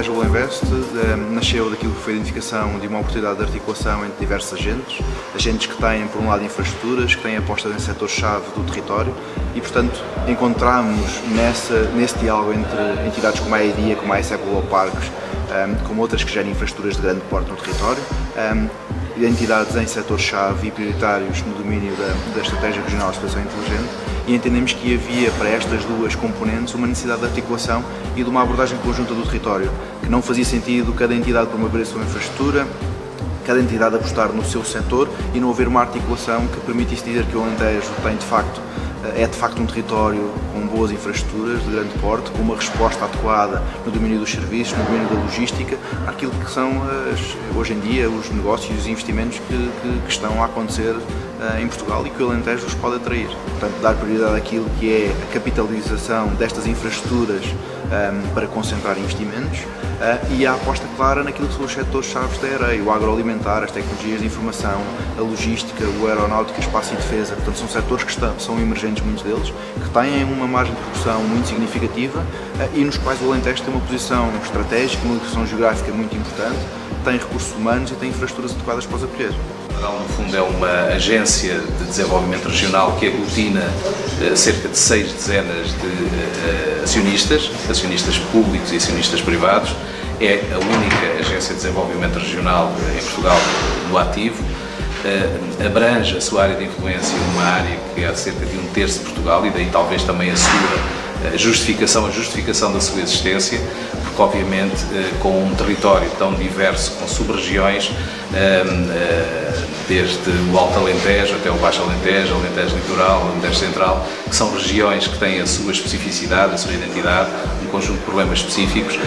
Alentejo Global Invest nasceu daquilo que foi a identificação de uma oportunidade de articulação entre diversos agentes que têm, por um lado, infraestruturas, que têm apostas em setores-chave do território e, portanto, encontramos nesse diálogo entre entidades como a EIDIA, como a ASEC Global Parques, como outras que gerem infraestruturas de grande porte no território, entidades em setores-chave e prioritários no domínio da Estratégia Regional de Exploração Inteligente, e entendemos que havia para estas duas componentes uma necessidade de articulação e de uma abordagem conjunta do território, que não fazia sentido cada entidade promover a sua infraestrutura, cada entidade apostar no seu setor e não haver uma articulação que permitisse dizer que o Alentejo tem é de facto um território com boas infraestruturas de grande porte, com uma resposta adequada no domínio dos serviços, no domínio da logística, aquilo que são hoje em dia os negócios e os investimentos que estão a acontecer em Portugal e que o Alentejo os pode atrair. Portanto, dar prioridade àquilo que é a capitalização destas infraestruturas para concentrar investimentos e a aposta clara naquilo que são os setores-chave da EREI, o agroalimentar, as tecnologias de informação, a logística, o aeronáutica, espaço e defesa. Portanto, são setores que são emergentes, muitos deles, que têm uma margem de produção muito significativa e nos quais o Alentejo tem uma posição estratégica, uma posição geográfica muito importante, tem recursos humanos e tem infraestruturas adequadas para os acolher. No fundo, é uma agência de desenvolvimento regional que aglutina cerca de 6 dezenas de acionistas públicos e acionistas privados. É a única agência de desenvolvimento regional em Portugal no ativo. Abrange a sua área de influência uma área que é cerca de 1/3 de Portugal e daí talvez também a sua justificação da sua existência, porque obviamente com um território tão diverso, com sub-regiões, desde o Alto Alentejo até o Baixo Alentejo, Alentejo Litoral, Alentejo Central, que são regiões que têm a sua especificidade, a sua identidade, um conjunto de problemas específicos.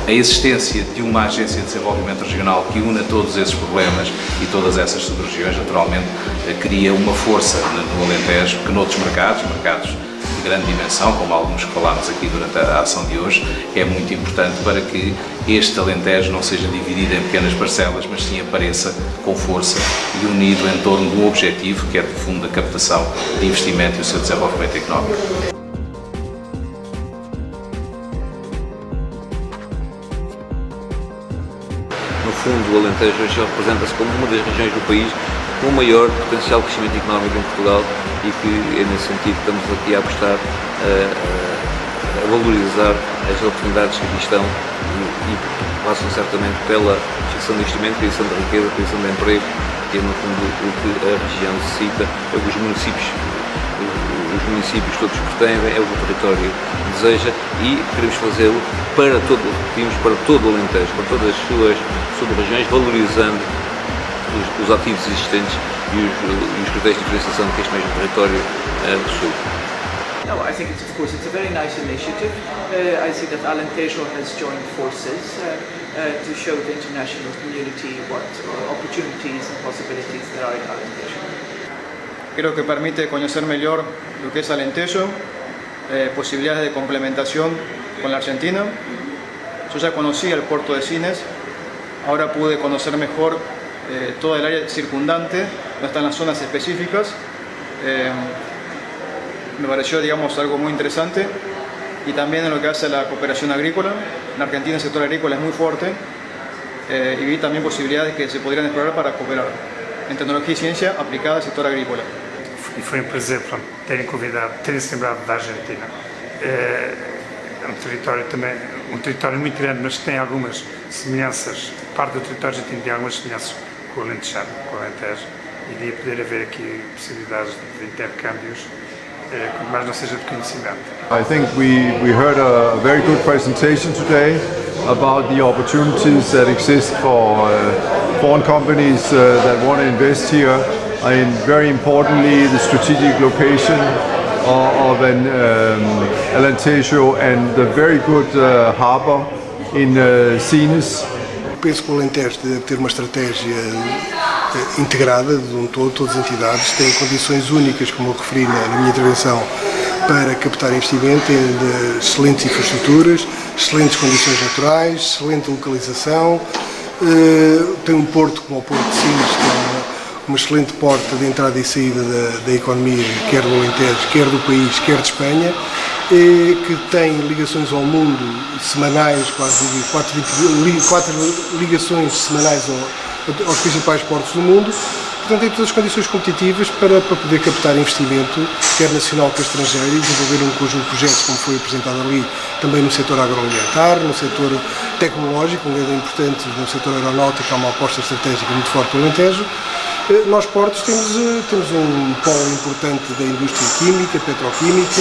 A existência de uma agência de desenvolvimento regional que una todos esses problemas e todas essas sub-regiões, naturalmente, cria uma força no Alentejo que noutros mercados de grande dimensão, como alguns que falámos aqui durante a ação de hoje, é muito importante para que este Alentejo não seja dividido em pequenas parcelas, mas sim apareça com força e unido em torno de um objetivo que é, de fundo, a captação de investimento e o seu desenvolvimento económico. No fundo, o Alentejo hoje representa-se como uma das regiões do país com o maior potencial de crescimento económico em Portugal e que, nesse sentido, estamos aqui a apostar a valorizar as oportunidades que aqui estão e passam certamente pela fixação de investimento, criação de riqueza, criação de emprego, que é, no fundo, o que a região necessita, é o que os municípios todos pretendem, é o que o território deseja e queremos fazê-lo para todo o Alentejo, para todas as suas sub-regiões, valorizando os ativos existentes e os critérios de diferenciação que este mesmo território possui. No, I think it's a very nice initiative. I see that Alentejo has joined forces to show the international community what opportunities and possibilities there are in Alentejo. Creo que permite conocer mejor lo que es Alentejo, posibilidades de complementación con la Argentina. Yo ya conocía el puerto de Sines, ahora pude conocer mejor toda el área circundante, donde están las zonas específicas. Me pareció, digamos, algo muy interesante, y también en lo que hace a la cooperación agrícola. En Argentina el sector agrícola es muy fuerte y vi también posibilidades que se podrían explorar para cooperar en tecnología y ciencia aplicada al sector agrícola. E foi um prazer terem-se lembrado da Argentina. É um território muito grande, mas que tem algumas semelhanças, parte do território argentino tem algumas semelhanças com o Alentejano, com o Alentejo, e devia poder haver aqui possibilidades de intercâmbios, mas não seja de conhecimento. I think we heard a very good presentation today about the opportunities that exist for foreign companies that want to invest here, and very importantly the strategic location of an Alentejo and the very good harbour in Sines. Penso que o Alentejo deve ter uma estratégia integrada de um todo, todas as entidades têm condições únicas, como eu referi na minha intervenção, para captar investimento em excelentes infraestruturas, excelentes condições naturais, excelente localização, tem um porto como o Porto de Sines, que é uma excelente porta de entrada e saída da economia, quer do Alentejo, quer do país, quer de Espanha, que tem ligações ao mundo semanais, quase 4 ligações semanais aos principais portos do mundo. Portanto, tem todas as condições competitivas para poder captar investimento, quer nacional, quer estrangeiro, e desenvolver um conjunto de projetos, como foi apresentado ali, também no setor agroalimentar, no setor tecnológico, onde é importante, no setor aeronáutico, há uma aposta estratégica muito forte no Alentejo. Nós, portos, temos um polo importante da indústria química, petroquímica,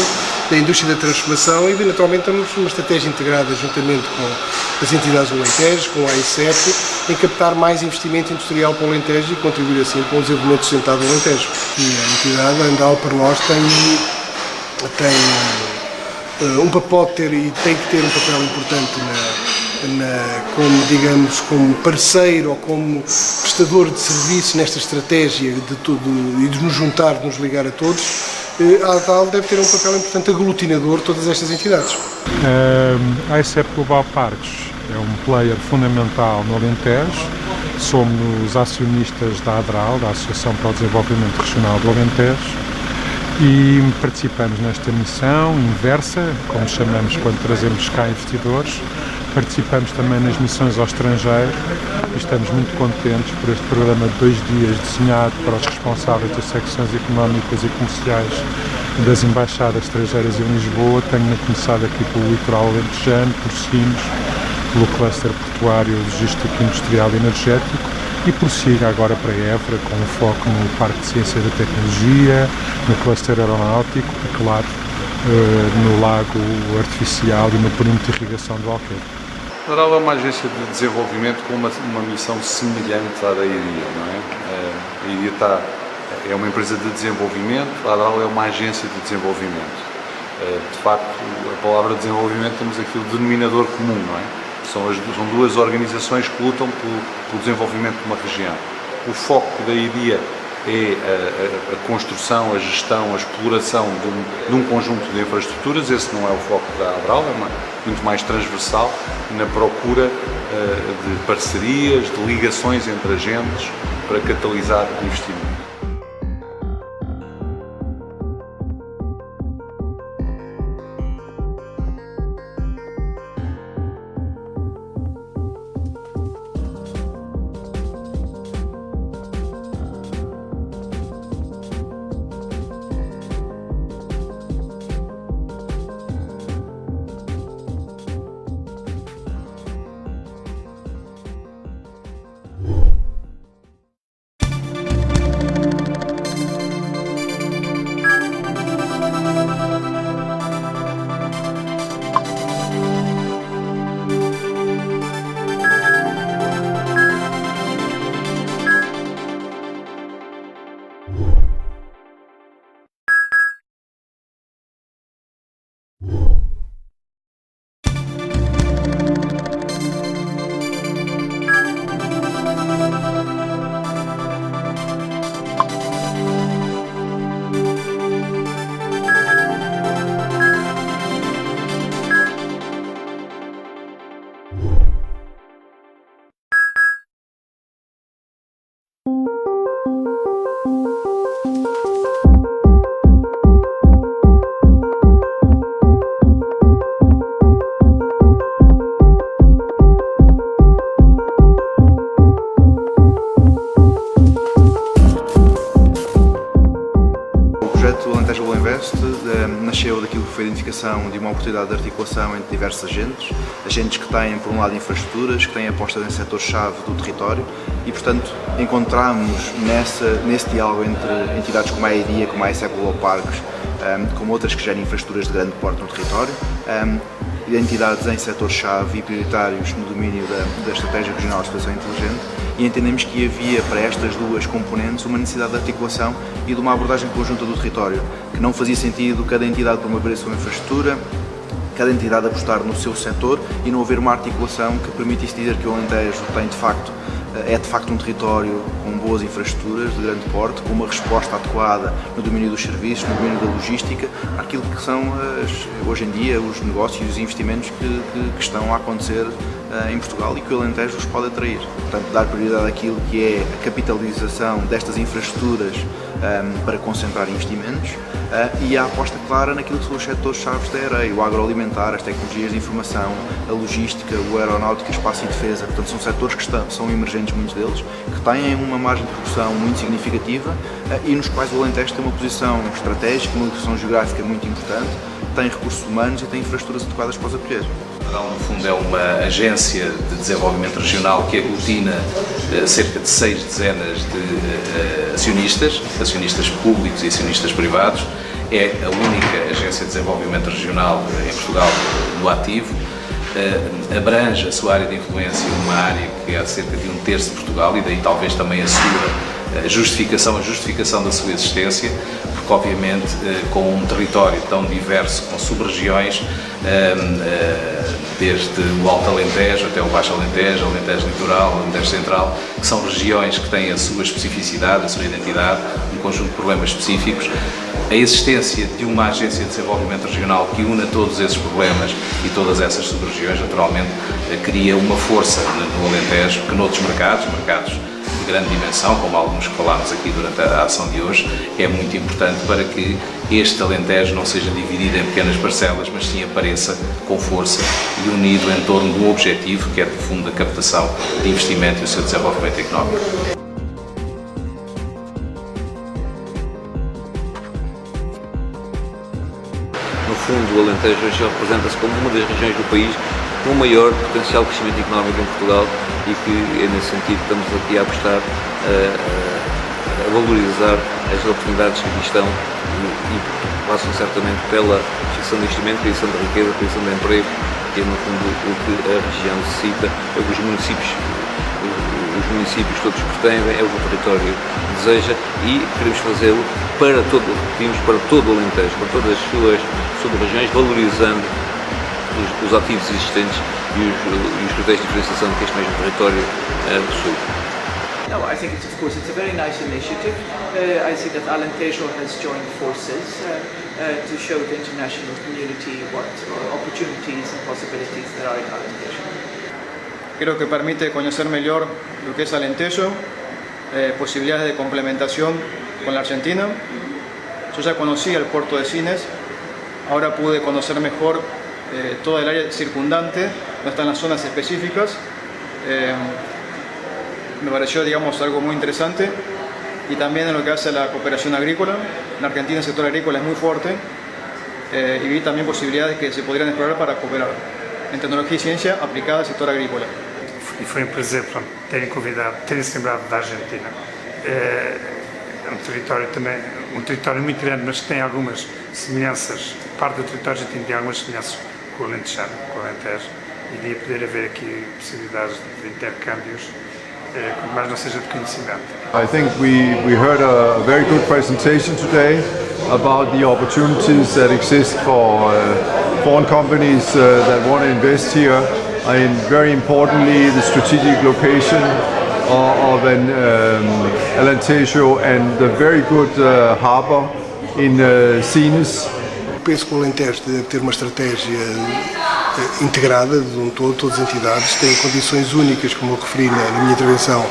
da indústria da transformação e, naturalmente, temos uma estratégia integrada juntamente com as entidades do Alentejo, com a AICEP, em captar mais investimento industrial para o Alentejo e contribuir assim para o desenvolvimento sustentado do Alentejo. E a entidade, a Andal, para nós, tem um papel tem que ter um papel importante como parceiro ou como prestador de serviço nesta estratégia de tudo e de nos juntar, de nos ligar a todos. A Andal deve ter um papel importante aglutinador de todas estas entidades. A AICEP Global Parques é um player fundamental no Alentejo. Somos acionistas da ADRAL, da Associação para o Desenvolvimento Regional do Alentejo, e participamos nesta missão inversa, como chamamos quando trazemos cá investidores. Participamos também nas missões ao estrangeiro e estamos muito contentes por este programa de 2 dias desenhado para os responsáveis das secções económicas e comerciais das embaixadas estrangeiras em Lisboa. Tenho começado aqui pelo litoral alentejano, por Sines, pelo cluster portuário, logístico, industrial e energético, e prossiga agora para Évora, com um foco no Parque de Ciência e da Tecnologia, no cluster aeronáutico e, claro, no lago artificial e no perímetro de irrigação do Alqueire. A ADRAL é uma agência de desenvolvimento com uma missão semelhante à da IDIA, não é? A IDIA é uma empresa de desenvolvimento, a ADRAL é uma agência de desenvolvimento. De facto, a palavra desenvolvimento temos aqui o denominador comum, não é? São 2 organizações que lutam pelo desenvolvimento de uma região. O foco da IDIA é a construção, a gestão, a exploração de um conjunto de infraestruturas. Esse não é o foco da ADRAL, é muito mais transversal na procura de parcerias, de ligações entre agentes para catalisar investimento. Nasceu daquilo que foi a identificação de uma oportunidade de articulação entre diversos agentes que têm, por um lado, infraestruturas, que têm apostas em setores-chave do território e, portanto, encontramos nesse diálogo entre entidades como a IDIA, como a AICEP Global Parques, como outras que gerem infraestruturas de grande porte no território, entidades em setores-chave e prioritários no domínio da Estratégia Regional de Exploração Inteligente, e entendemos que havia para estas 2 componentes uma necessidade de articulação e de uma abordagem conjunta do território, que não fazia sentido cada entidade promover a sua infraestrutura, cada entidade apostar no seu setor e não haver uma articulação que permitisse dizer que o Alentejo tem é de facto um território com boas infraestruturas de grande porte, com uma resposta adequada no domínio dos serviços, no domínio da logística, aquilo que são hoje em dia os negócios e os investimentos que estão a acontecer em Portugal e que o Alentejo os pode atrair. Portanto, dar prioridade àquilo que é a capitalização destas infraestruturas para concentrar investimentos e a aposta clara naquilo que são os setores-chave da EREI, o agroalimentar, as tecnologias de informação, a logística, o aeronáutica, espaço e defesa. Portanto, são setores que são emergentes, muitos deles, que têm uma margem de progressão muito significativa e nos quais o Alentejo tem uma posição estratégica, uma posição geográfica muito importante, tem recursos humanos e tem infraestruturas adequadas para os acolher. No fundo, é uma agência de desenvolvimento regional que aglutina cerca de 6 dezenas de acionistas públicos e acionistas privados. É a única agência de desenvolvimento regional em Portugal no ativo. Abrange a sua área de influência uma área que é cerca de 1/3 de Portugal e daí talvez também a sua justificação da sua existência, porque obviamente com um território tão diverso, com sub-regiões, desde o Alto Alentejo até o Baixo Alentejo, Alentejo Litoral, Alentejo Central, que são regiões que têm a sua especificidade, a sua identidade, um conjunto de problemas específicos. A existência de uma agência de desenvolvimento regional que una todos esses problemas e todas essas sub-regiões, naturalmente, cria uma força no Alentejo que noutros mercados de grande dimensão, como alguns que falámos aqui durante a ação de hoje, é muito importante para que este Alentejo não seja dividido em pequenas parcelas, mas sim apareça com força e unido em torno de um objetivo que é, de fundo, a captação de investimento e o seu desenvolvimento económico. No fundo, o Alentejo hoje representa-se como uma das regiões do país com o maior potencial de crescimento económico em Portugal e que é nesse sentido que estamos aqui a apostar a valorizar as oportunidades que aqui estão e passam certamente pela geração de investimento, criação de riqueza, criação de emprego, que é no fundo o que a região necessita, é o que os municípios todos pretendem, é o que o território deseja e queremos fazê-lo para todo o Alentejo, para todas as suas sub-regiões, valorizando os ativos existentes e os critérios de diferenciação que este mesmo território possui. No, I think it's a very nice initiative. I see that Alentejo has joined forces to show the international community what opportunities and possibilities there are in Alentejo. Creo que permite conocer mejor lo que es Alentejo, posibilidades de complementación con la Argentina. Yo ya conocía el puerto de Sines, ahora pude conocer mejor toda el área circundante, no están las zonas específicas. Me pareció, digamos, algo muy interesante y también en lo que hace a la cooperación agrícola. En Argentina el sector agrícola es muy fuerte y vi también posibilidades que se podrían explorar para cooperar en tecnología y ciencia aplicada al sector agrícola. E foi um prazer terem-se lembrado da Argentina. É um território muito grande, mas que tem algumas semelhanças, parte do território argentino tem algumas semelhanças com o Alentejano, com o Alentejo, e devia poder haver aqui possibilidades de intercâmbios, mas não seja de conhecimento. I think we heard a very good presentation today about the opportunities that exist for foreign companies that want to invest here. And very importantly, the strategic location of an Alentejo and the very good harbour in Sines. Penso que o Alentejo deve ter uma estratégia integrada de um todo, todas as entidades têm condições únicas, como eu referi na minha intervenção,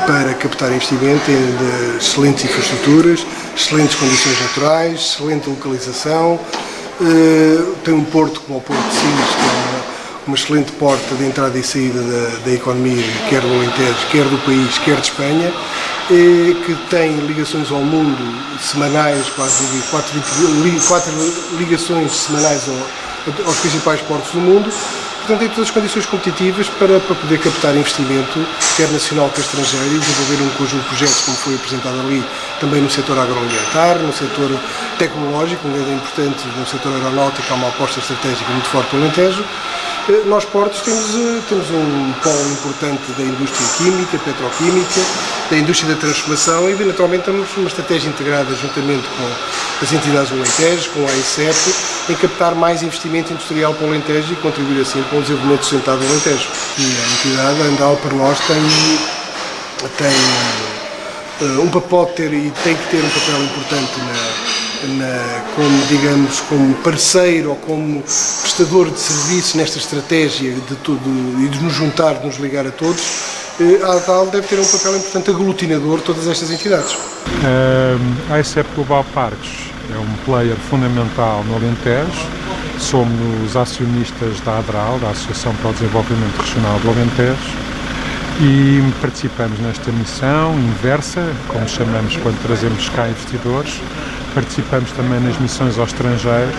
para captar investimento em excelentes infraestruturas, excelentes condições naturais, excelente localização, tem um porto como o Porto de Sines, que é uma excelente porta de entrada e saída da economia, quer do Alentejo, quer do país, quer de Espanha, que tem ligações ao mundo semanais, quase 4 ligações semanais aos principais portos do mundo. Portanto, tem todas as condições competitivas para poder captar investimento, quer nacional, quer estrangeiro, e desenvolver um conjunto de projetos, como foi apresentado ali, também no setor agroalimentar, no setor tecnológico, um grande importante no setor aeronáutico, há uma aposta estratégica muito forte no Alentejo. Nós, portos, temos um polo importante da indústria química, petroquímica, da indústria da transformação e, naturalmente, temos uma estratégia integrada juntamente com as entidades do Alentejo, com a AICEP, em captar mais investimento industrial para o Alentejo e contribuir assim para o desenvolvimento sustentado do Alentejo. E a entidade, a Andal, para nós, tem UMPA pode ter e tem que ter um papel importante como, digamos, como parceiro ou como prestador de serviço nesta estratégia de tudo e de nos juntar, de nos ligar a todos. A ADRAL deve ter um papel importante aglutinador de todas estas entidades. A ASEP Global Parques é um player fundamental no Alentejo. Somos acionistas da ADRAL, da Associação para o Desenvolvimento Regional do Alentejo, e participamos nesta missão inversa, como chamamos quando trazemos cá investidores. Participamos também nas missões ao estrangeiro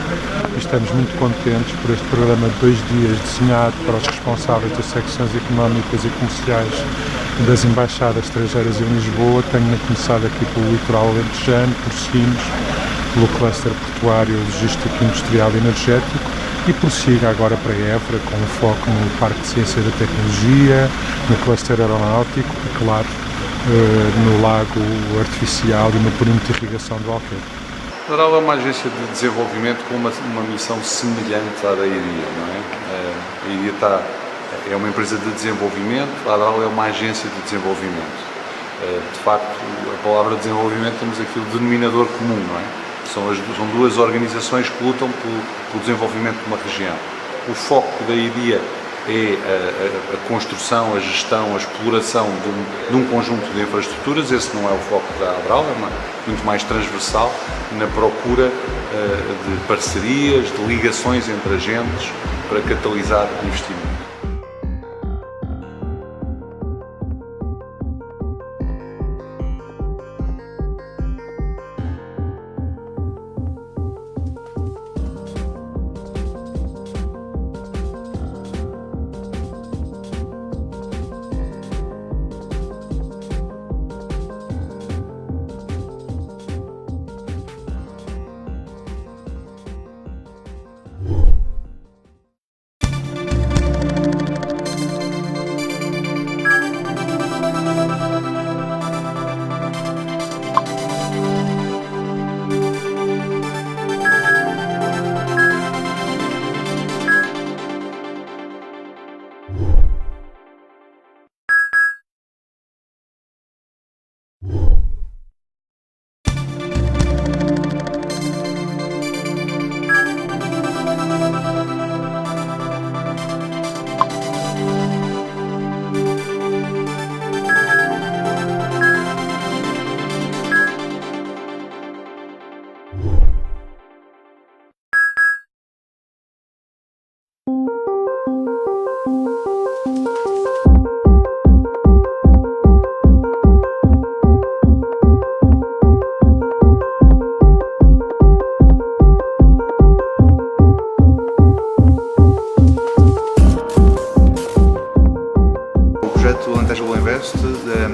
e estamos muito contentes por este programa de 2 dias desenhado para os responsáveis das secções económicas e comerciais das embaixadas estrangeiras em Lisboa. Tenho começado aqui pelo litoral alentejano, por Sines, pelo cluster portuário, logístico, industrial e energético, e prossiga agora para Évora, com um foco no Parque de Ciência da Tecnologia, no cluster aeronáutico e, claro, no lago artificial e no perímetro de irrigação do Alqueva. A ADRAL é uma agência de desenvolvimento com uma missão semelhante à da IDIA, não é? A IDIA é uma empresa de desenvolvimento, a ADRAL é uma agência de desenvolvimento. De facto, a palavra desenvolvimento temos aqui o denominador comum, não é? São 2 organizações que lutam pelo desenvolvimento de uma região. O foco da IDIA é a construção, a gestão, a exploração de um conjunto de infraestruturas. Esse não é o foco da ADRAL, é muito mais transversal na procura de parcerias, de ligações entre agentes para catalisar investimento.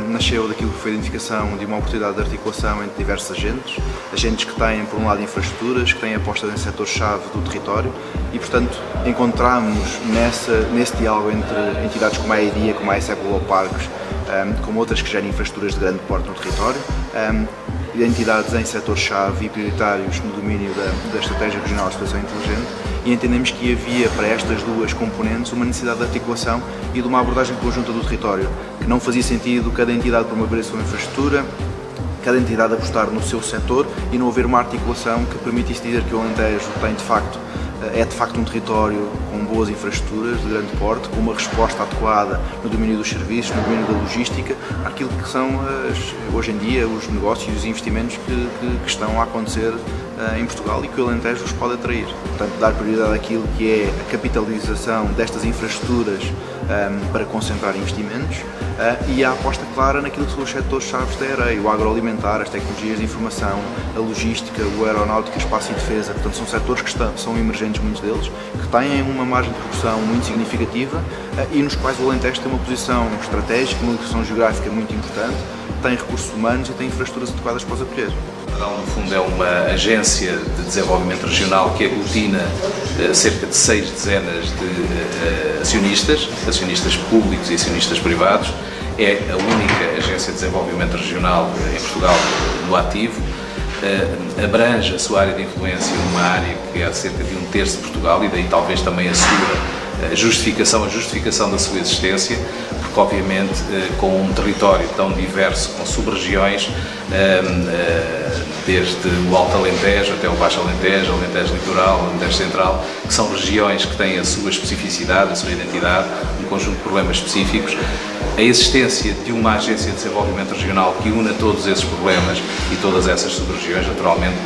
Nasceu daquilo que foi a identificação de uma oportunidade de articulação entre diversos agentes que têm, por um lado, infraestruturas, que têm apostas em setores-chave do território e, portanto, encontramos nesse diálogo entre entidades como a IDIA, como a ASEP Global Parques, como outras que gerem infraestruturas de grande porte no território, entidades em setores-chave e prioritários no domínio da Estratégia Regional de Exploração Inteligente, e entendemos que havia para estas 2 componentes uma necessidade de articulação e de uma abordagem conjunta do território, que não fazia sentido cada entidade promover a sua infraestrutura, cada entidade apostar no seu setor e não haver uma articulação que permitisse dizer que o Alentejo tem é de facto um território com boas infraestruturas de grande porte, com uma resposta adequada no domínio dos serviços, no domínio da logística, aquilo que são hoje em dia os negócios e os investimentos que estão a acontecer em Portugal e que o Alentejo os pode atrair. Portanto, dar prioridade àquilo que é a capitalização destas infraestruturas para concentrar investimentos e a aposta clara naquilo que são os setores-chave da EREI, o agroalimentar, as tecnologias de informação, a logística, o aeronáutica, espaço e defesa. Portanto, são setores que são emergentes, muitos deles, que têm uma margem de progressão muito significativa e nos quais o Alentejo tem uma posição estratégica, uma posição geográfica muito importante, tem recursos humanos e tem infraestruturas adequadas para os acolher. A ADRAL, no fundo, é uma agência de desenvolvimento regional que aglutina cerca de 6 dezenas de acionistas públicos e acionistas privados. É a única agência de desenvolvimento regional em Portugal no ativo. Abrange a sua área de influência numa área que é cerca de 1/3 de Portugal, e daí talvez também a justificação da sua existência, porque que obviamente com um território tão diverso, com sub-regiões, desde o Alto Alentejo até o Baixo Alentejo, Alentejo Litoral, Alentejo Central, que são regiões que têm a sua especificidade, a sua identidade, um conjunto de problemas específicos. A existência de uma agência de desenvolvimento regional que una todos esses problemas e todas essas sub-regiões, naturalmente,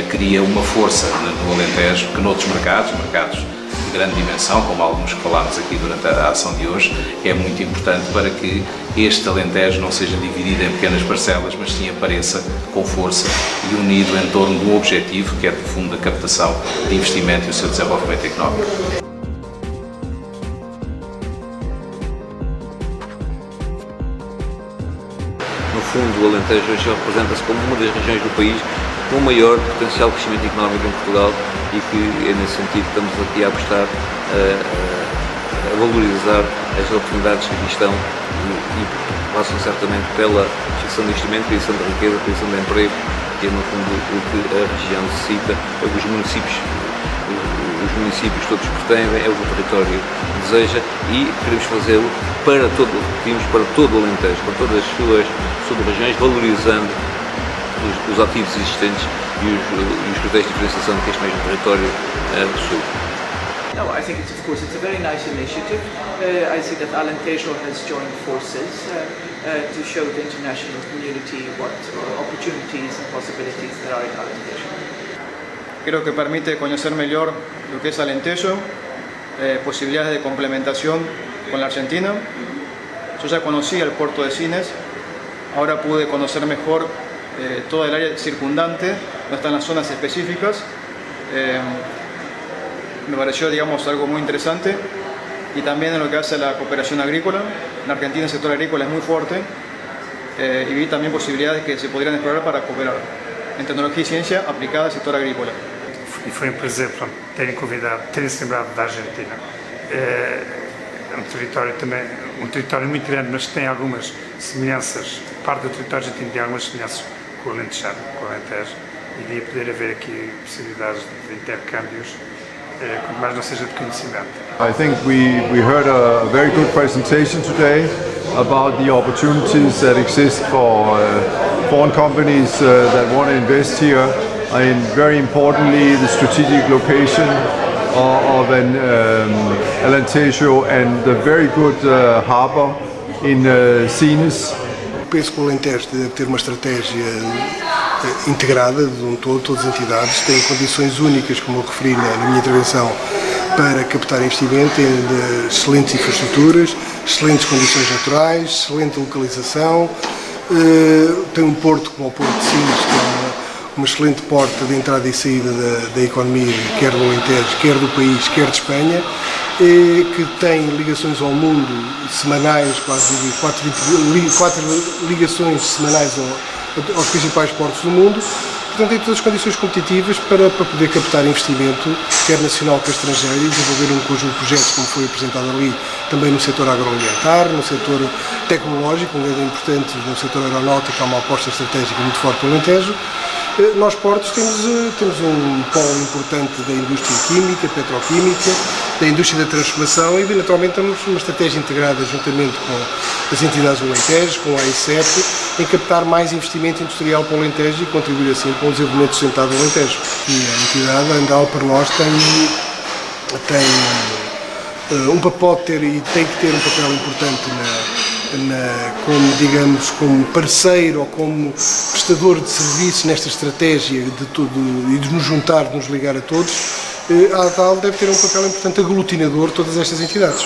cria uma força no Alentejo que noutros mercados de grande dimensão, como alguns que falámos aqui durante a ação de hoje, é muito importante para que este Alentejo não seja dividido em pequenas parcelas, mas sim apareça com força e unido em torno de um objetivo que é, de fundo, a captação de investimento e o seu desenvolvimento económico. No fundo, o Alentejo hoje representa-se como uma das regiões do país com o maior potencial de crescimento económico em Portugal e que é nesse sentido que estamos aqui a apostar a valorizar as oportunidades que aqui estão e passam certamente pela fixação de investimento, criação de riqueza, criação de emprego, que é no fundo o que a região necessita, é o que os municípios todos pretendem, é o que o território deseja e queremos fazê-lo para todo o Alentejo, para todas as suas sub-regiões, valorizando os ativos existentes e os critérios de diferenciação que este mesmo território possui. No, I think it's a very nice initiative. I see that Alentejo has joined forces to show the international community what opportunities and possibilities there are in Alentejo. Creo que permite conocer mejor lo que es Alentejo, posibilidades de complementación con la Argentina. Yo ya conocía el puerto de Sines, ahora pude conocer mejor toda el área circundante, no están las zonas específicas. Me pareció, digamos, algo muy interesante, y también en lo que hace a la cooperación agrícola. En Argentina el sector agrícola es muy fuerte, y vi también posibilidades que se podrían explorar para cooperar en tecnología y ciencia aplicada al sector agrícola. E foi um prazer terem se lembrado da Argentina. É um território muito grande, mas que tem algumas semelhanças, parte do território argentino tem algumas semelhanças com o Alentejano, com o Alentejo, e de poder haver aqui possibilidades de intercâmbios, quanto mais não seja de conhecimento. I think we heard a very good presentation today about the opportunities that exist for foreign companies that want to invest here. And very importantly, the strategic location of an Alentejo and the very good harbour in Sines. Penso que o Alentejo deve ter uma estratégia integrada de um todo, todas as entidades têm condições únicas, como eu referi na minha intervenção, para captar investimento em excelentes infraestruturas, excelentes condições naturais, excelente localização, tem um porto como o Porto de Sines, que é uma excelente porta de entrada e saída da economia, quer do Alentejo, quer do país, quer de Espanha, que tem ligações ao mundo semanais, quase 4 ligações semanais aos principais portos do mundo. Portanto, tem todas as condições competitivas para poder captar investimento, quer nacional, quer estrangeiro, e desenvolver um conjunto de projetos, como foi apresentado ali, também no setor agroalimentar, no setor tecnológico, onde é importante, no setor aeronáutico, há uma aposta estratégica muito forte no Alentejo. Nós, portos, temos um polo importante da indústria química, petroquímica, da indústria da transformação e, naturalmente, temos uma estratégia integrada juntamente com as entidades do Alentejo, com a AICEP, em captar mais investimento industrial para o Alentejo e contribuir assim para o desenvolvimento sustentável do Alentejo. E a entidade, a Andal, para nós, tem um papel e tem que ter um papel importante como parceiro ou como prestador de serviços nesta estratégia de tudo e de nos juntar, de nos ligar a todos. A ADAL deve ter um papel importante aglutinador de todas estas entidades.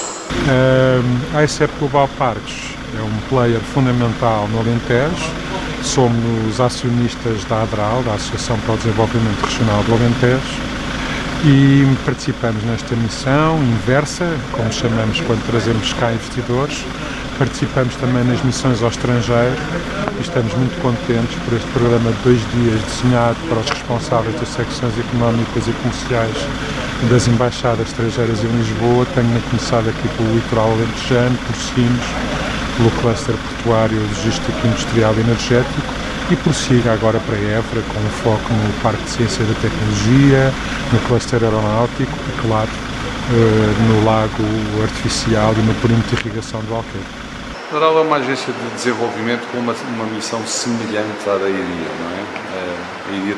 A AICEP Global Parques é um player fundamental no Alentejo. Somos acionistas da ADRAL, da Associação para o Desenvolvimento Regional do Alentejo, e participamos nesta missão inversa, como chamamos quando trazemos cá investidores. Participamos também nas missões ao estrangeiro e estamos muito contentes por este programa de 2 dias desenhado para os responsáveis das secções económicas e comerciais das embaixadas estrangeiras em Lisboa. Tenho começado aqui pelo litoral alentejano, por Sines, pelo cluster portuário, logístico, industrial e energético, e prossiga agora para Évora, com um foco no Parque de Ciência e da Tecnologia, no cluster aeronáutico e, claro, no lago artificial e no perímetro de irrigação do Alqueire. A ADRAL é uma agência de desenvolvimento com uma missão semelhante à da IDIA, não é? A IDIA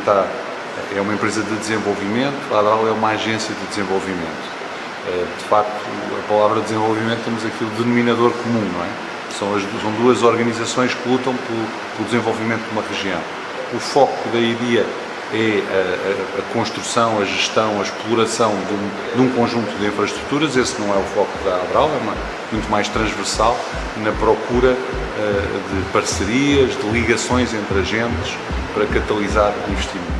é uma empresa de desenvolvimento, a ADRAL é uma agência de desenvolvimento. De facto, a palavra desenvolvimento temos aqui o denominador comum, não é? São duas organizações que lutam pelo desenvolvimento de uma região. O foco da IDIA é a construção, a gestão, a exploração de um conjunto de infraestruturas. Esse não é o foco da ADRAL, é muito mais transversal na procura de parcerias, de ligações entre agentes para catalisar investimento.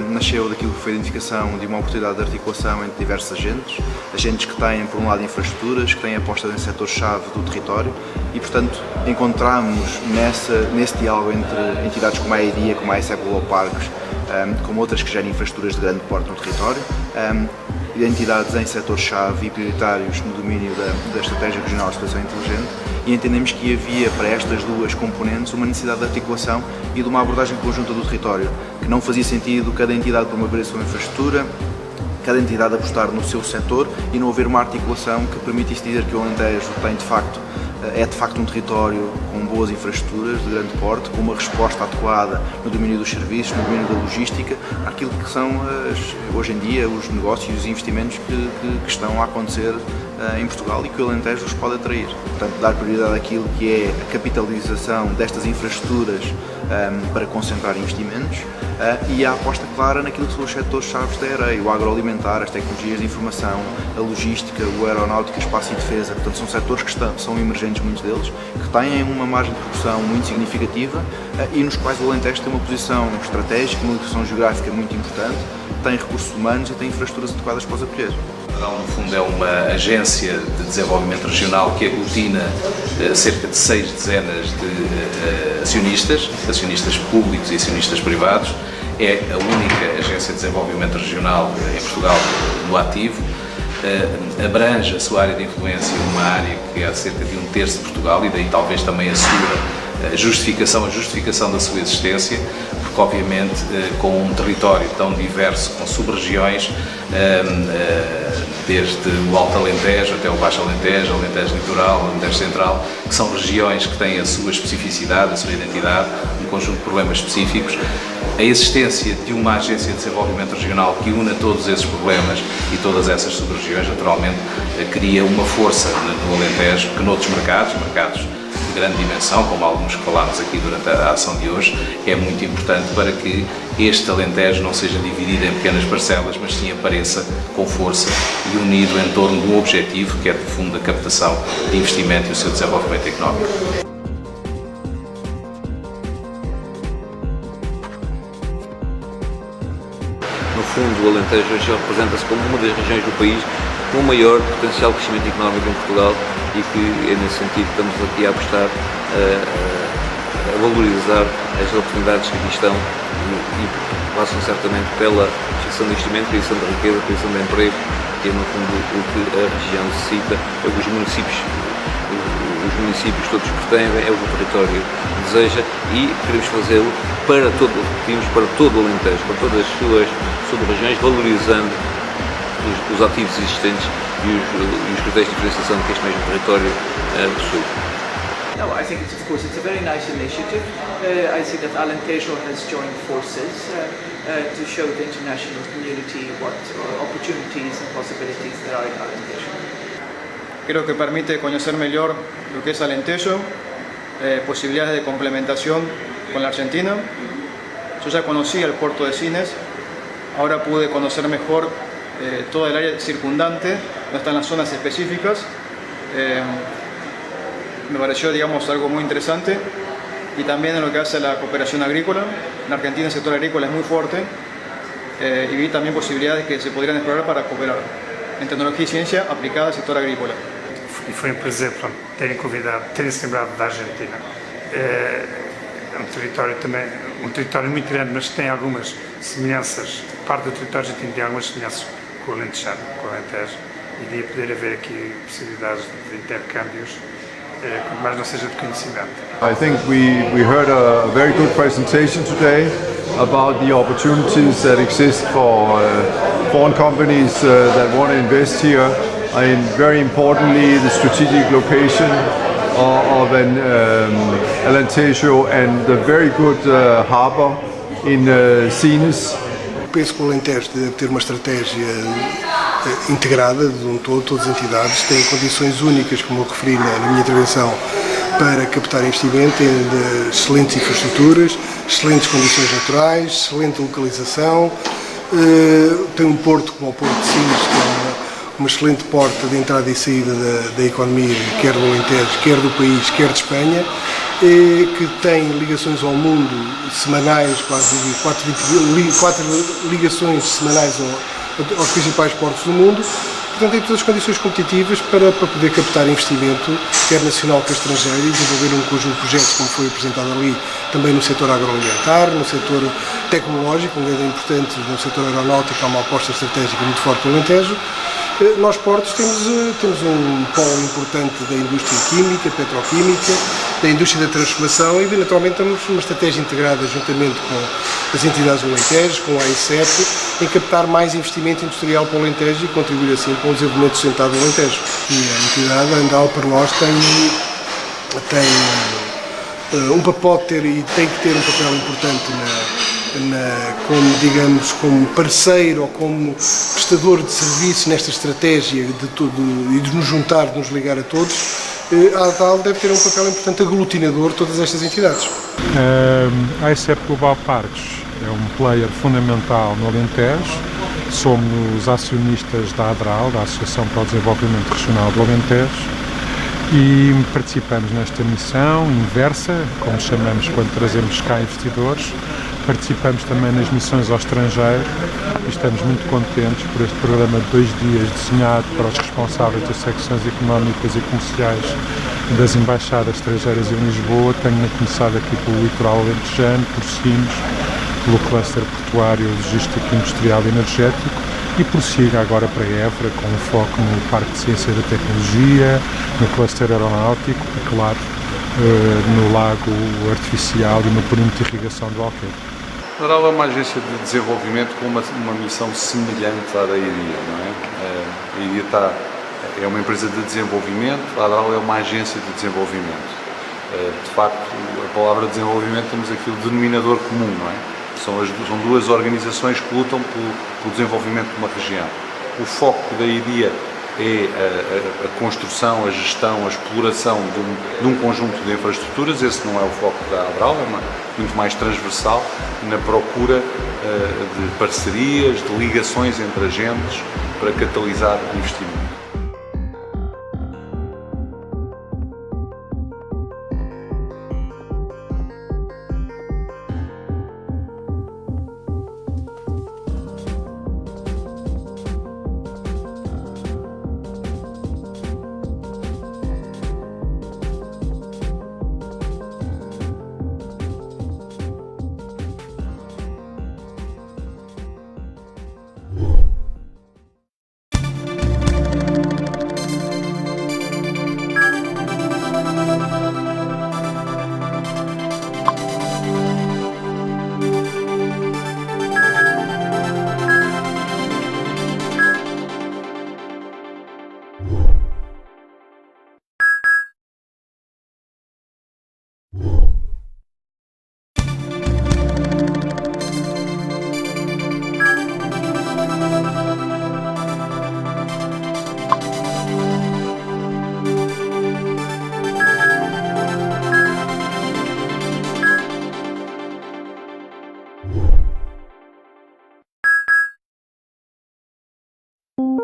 Nasceu daquilo que foi a identificação de uma oportunidade de articulação entre diversos agentes que têm, por um lado, infraestruturas, que têm apostas em setores-chave do território e, portanto, encontramos nesse diálogo entre entidades como a IDIA, como a ICEP Global Parques, como outras que gerem infraestruturas de grande porte no território, entidades em setores-chave e prioritários no domínio da estratégia regional de exploração inteligente, e entendemos que havia para estas duas componentes uma necessidade de articulação e de uma abordagem conjunta do território, que não fazia sentido cada entidade promover a sua infraestrutura, cada entidade apostar no seu setor e não haver uma articulação que permitisse dizer que o Alentejo tem é de facto um território com boas infraestruturas de grande porte, com uma resposta adequada no domínio dos serviços, no domínio da logística, aquilo que são hoje em dia os negócios e os investimentos que estão a acontecer em Portugal e que o Alentejo os pode atrair. Portanto, dar prioridade àquilo que é a capitalização destas infraestruturas para concentrar investimentos e a aposta clara naquilo que são os setores-chave da EREI, o agroalimentar, as tecnologias de informação, a logística, o aeronáutica, espaço e defesa. Portanto, são setores que são emergentes, muitos deles, que têm uma margem de produção muito significativa e nos quais o Alentejo tem uma posição estratégica, uma posição geográfica muito importante, tem recursos humanos e tem infraestruturas adequadas para os acolher. No fundo, é uma agência de desenvolvimento regional que aglutina cerca de 6 dezenas de acionistas públicos e acionistas privados. É a única agência de desenvolvimento regional em Portugal no ativo. Abrange a sua área de influência uma área que é cerca de 1/3 de Portugal e daí talvez também a sua justificação da sua existência, porque obviamente com um território tão diverso, com sub-regiões, desde o Alto Alentejo até o Baixo Alentejo, Alentejo Litoral, Alentejo Central, que são regiões que têm a sua especificidade, a sua identidade, um conjunto de problemas específicos. A existência de uma agência de desenvolvimento regional que una todos esses problemas e todas essas sub-regiões, naturalmente, cria uma força no Alentejo que noutros mercados de grande dimensão, como alguns que falámos aqui durante a ação de hoje, é muito importante para que este Alentejo não seja dividido em pequenas parcelas, mas sim apareça com força e unido em torno de um objetivo que é, de fundo, a captação de investimento e o seu desenvolvimento económico. No fundo, o Alentejo hoje representa-se como uma das regiões do país com o maior potencial de crescimento económico em Portugal e que é nesse sentido que estamos aqui a apostar a valorizar as oportunidades que aqui estão e passam certamente pela geração de investimento, criação de riqueza, criação de emprego porque no fundo o que a região necessita é que os municípios todos que têm é o que o território deseja e queremos fazê-lo para todo o Alentejo, para todas as suas sub-regiões, valorizando os ativos existentes e os critérios de diferenciação que este mesmo território possui. No, I think it's a very nice initiative. I see that Alentejo has joined forces to show the international community what opportunities and possibilities there are in Alentejo. Creo que permite conocer mejor lo que es Alentejo, posibilidades de complementación con la Argentina. Yo ya conocía el puerto de Sines, ahora pude conocer mejor toda el área circundante, no están las zonas específicas. Me pareció, digamos, algo muy interesante, y también en lo que hace a la cooperación agrícola. En Argentina el sector agrícola es muy fuerte, y vi también posibilidades que se podrían explorar para cooperar en tecnología y ciencia aplicada al sector agrícola. E foi um prazer, pronto, terem-se lembrado da Argentina. É um território também, um território muito grande, mas que tem algumas semelhanças, parte do território argentino tem algumas semelhanças com o Alentejano, com o Alentejo, e de poder haver aqui possibilidades de intercâmbios, quanto mais não seja de conhecimento. I think we heard a very good presentation today about the opportunities that exist for foreign companies that want to invest here. And very importantly, the strategic location of Alentejo and the very good harbour in Sines. Penso que o Alentejo deve ter uma estratégia integrada de um todo, todas as entidades têm condições únicas, como eu referi na minha intervenção, para captar investimento em excelentes infraestruturas, excelentes condições naturais, excelente localização. Tem um porto como o Porto de Sines, que é uma excelente porta de entrada e saída da economia, quer do Alentejo, quer do país, quer de Espanha, que tem ligações ao mundo semanais, quase 4 ligações semanais aos principais portos do mundo. Portanto, tem todas as condições competitivas para poder captar investimento, quer nacional quer estrangeiro, e desenvolver um conjunto de projetos, como foi apresentado ali, também no setor agroalimentar, no setor tecnológico, um grande importante no setor aeronáutico, há uma aposta estratégica muito forte no Alentejo. Nós, portos, temos um polo importante da indústria química, petroquímica, da indústria da transformação e, naturalmente, temos uma estratégia integrada juntamente com as entidades do Alentejo, com a AICEP, em captar mais investimento industrial para o Alentejo e contribuir assim para o desenvolvimento sustentável do Alentejo. E a entidade, a Andal, para nós, tem um papel e tem que ter um papel importante como parceiro ou como prestador de serviço nesta estratégia de tudo e de nos juntar, de nos ligar a todos. A ADAL deve ter um papel importante aglutinador de todas estas entidades. A AICEP Global Parques é um player fundamental no Alentejo. Somos acionistas da ADRAL, da Associação para o Desenvolvimento Regional do Alentejo, e participamos nesta missão inversa, como chamamos quando trazemos cá investidores. Participamos também nas missões ao estrangeiro e estamos muito contentes por este programa de 2 dias desenhado para os responsáveis das secções económicas e comerciais das embaixadas estrangeiras em Lisboa. Tenho começado aqui pelo litoral alentejano, por Sines, pelo cluster portuário, logístico, industrial e energético, e prossiga agora para Évora, com um foco no Parque de Ciência e da Tecnologia, no cluster aeronáutico e, claro, no lago artificial e no perímetro de irrigação do Alqueire. A ADRAL é uma agência de desenvolvimento com uma missão semelhante à da IDIA, não é? A IDIA é uma empresa de desenvolvimento, a ADRAL é uma agência de desenvolvimento. De facto, a palavra desenvolvimento temos aqui o denominador comum, não é? São 2 organizações que lutam pelo desenvolvimento de uma região. O foco da IDIA é a construção, a gestão, a exploração de um conjunto de infraestruturas. Esse não é o foco da ADRAL, é muito mais transversal na procura de parcerias, de ligações entre agentes para catalisar investimento. O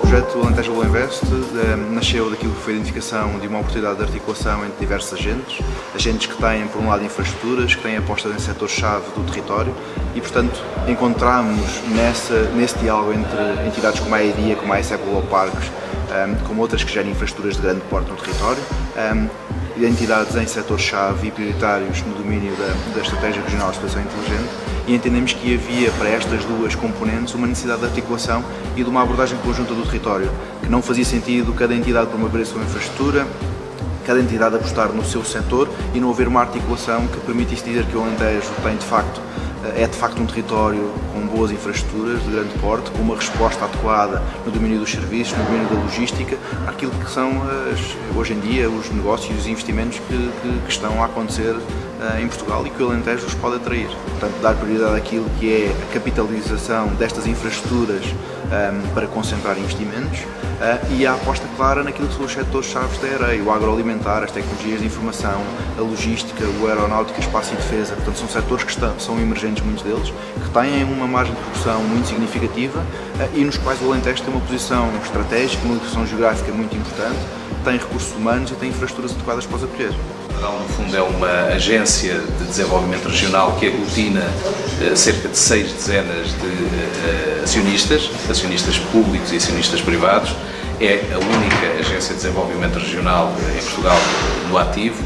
projeto Alentejo Global Invest nasceu daquilo que foi a identificação de uma oportunidade de articulação entre diversos agentes que têm, por um lado, infraestruturas, que têm apostas em setores-chave do território e, portanto, encontramos nesse diálogo entre entidades como a EIDIA, como a ASEP Global Parques, como outras que gerem infraestruturas de grande porte no território, entidades em setores-chave e prioritários no domínio da Estratégia Regional de Exploração Inteligente, e entendemos que havia para estas duas componentes uma necessidade de articulação e de uma abordagem conjunta do território, que não fazia sentido cada entidade promover a sua infraestrutura, cada entidade apostar no seu setor e não haver uma articulação que permitisse dizer que o Alentejo tem é de facto um território com boas infraestruturas de grande porte, com uma resposta adequada no domínio dos serviços, no domínio da logística, aquilo que são hoje em dia os negócios e os investimentos que estão a acontecer em Portugal e que o Alentejo os pode atrair. Portanto, dar prioridade àquilo que é a capitalização destas infraestruturas para concentrar investimentos e a aposta clara naquilo que são os setores-chave da areia, o agroalimentar, as tecnologias de informação, a logística, o aeronáutica, espaço e defesa. Portanto, são setores que são emergentes, muitos deles, que têm uma margem de progressão muito significativa e nos quais o Alentejo tem uma posição estratégica, uma posição geográfica muito importante, tem recursos humanos e tem infraestruturas adequadas para os acolher. No fundo, é uma agência de desenvolvimento regional que aglutina cerca de 6 dezenas de acionistas públicos e acionistas privados. É a única agência de desenvolvimento regional em Portugal no ativo.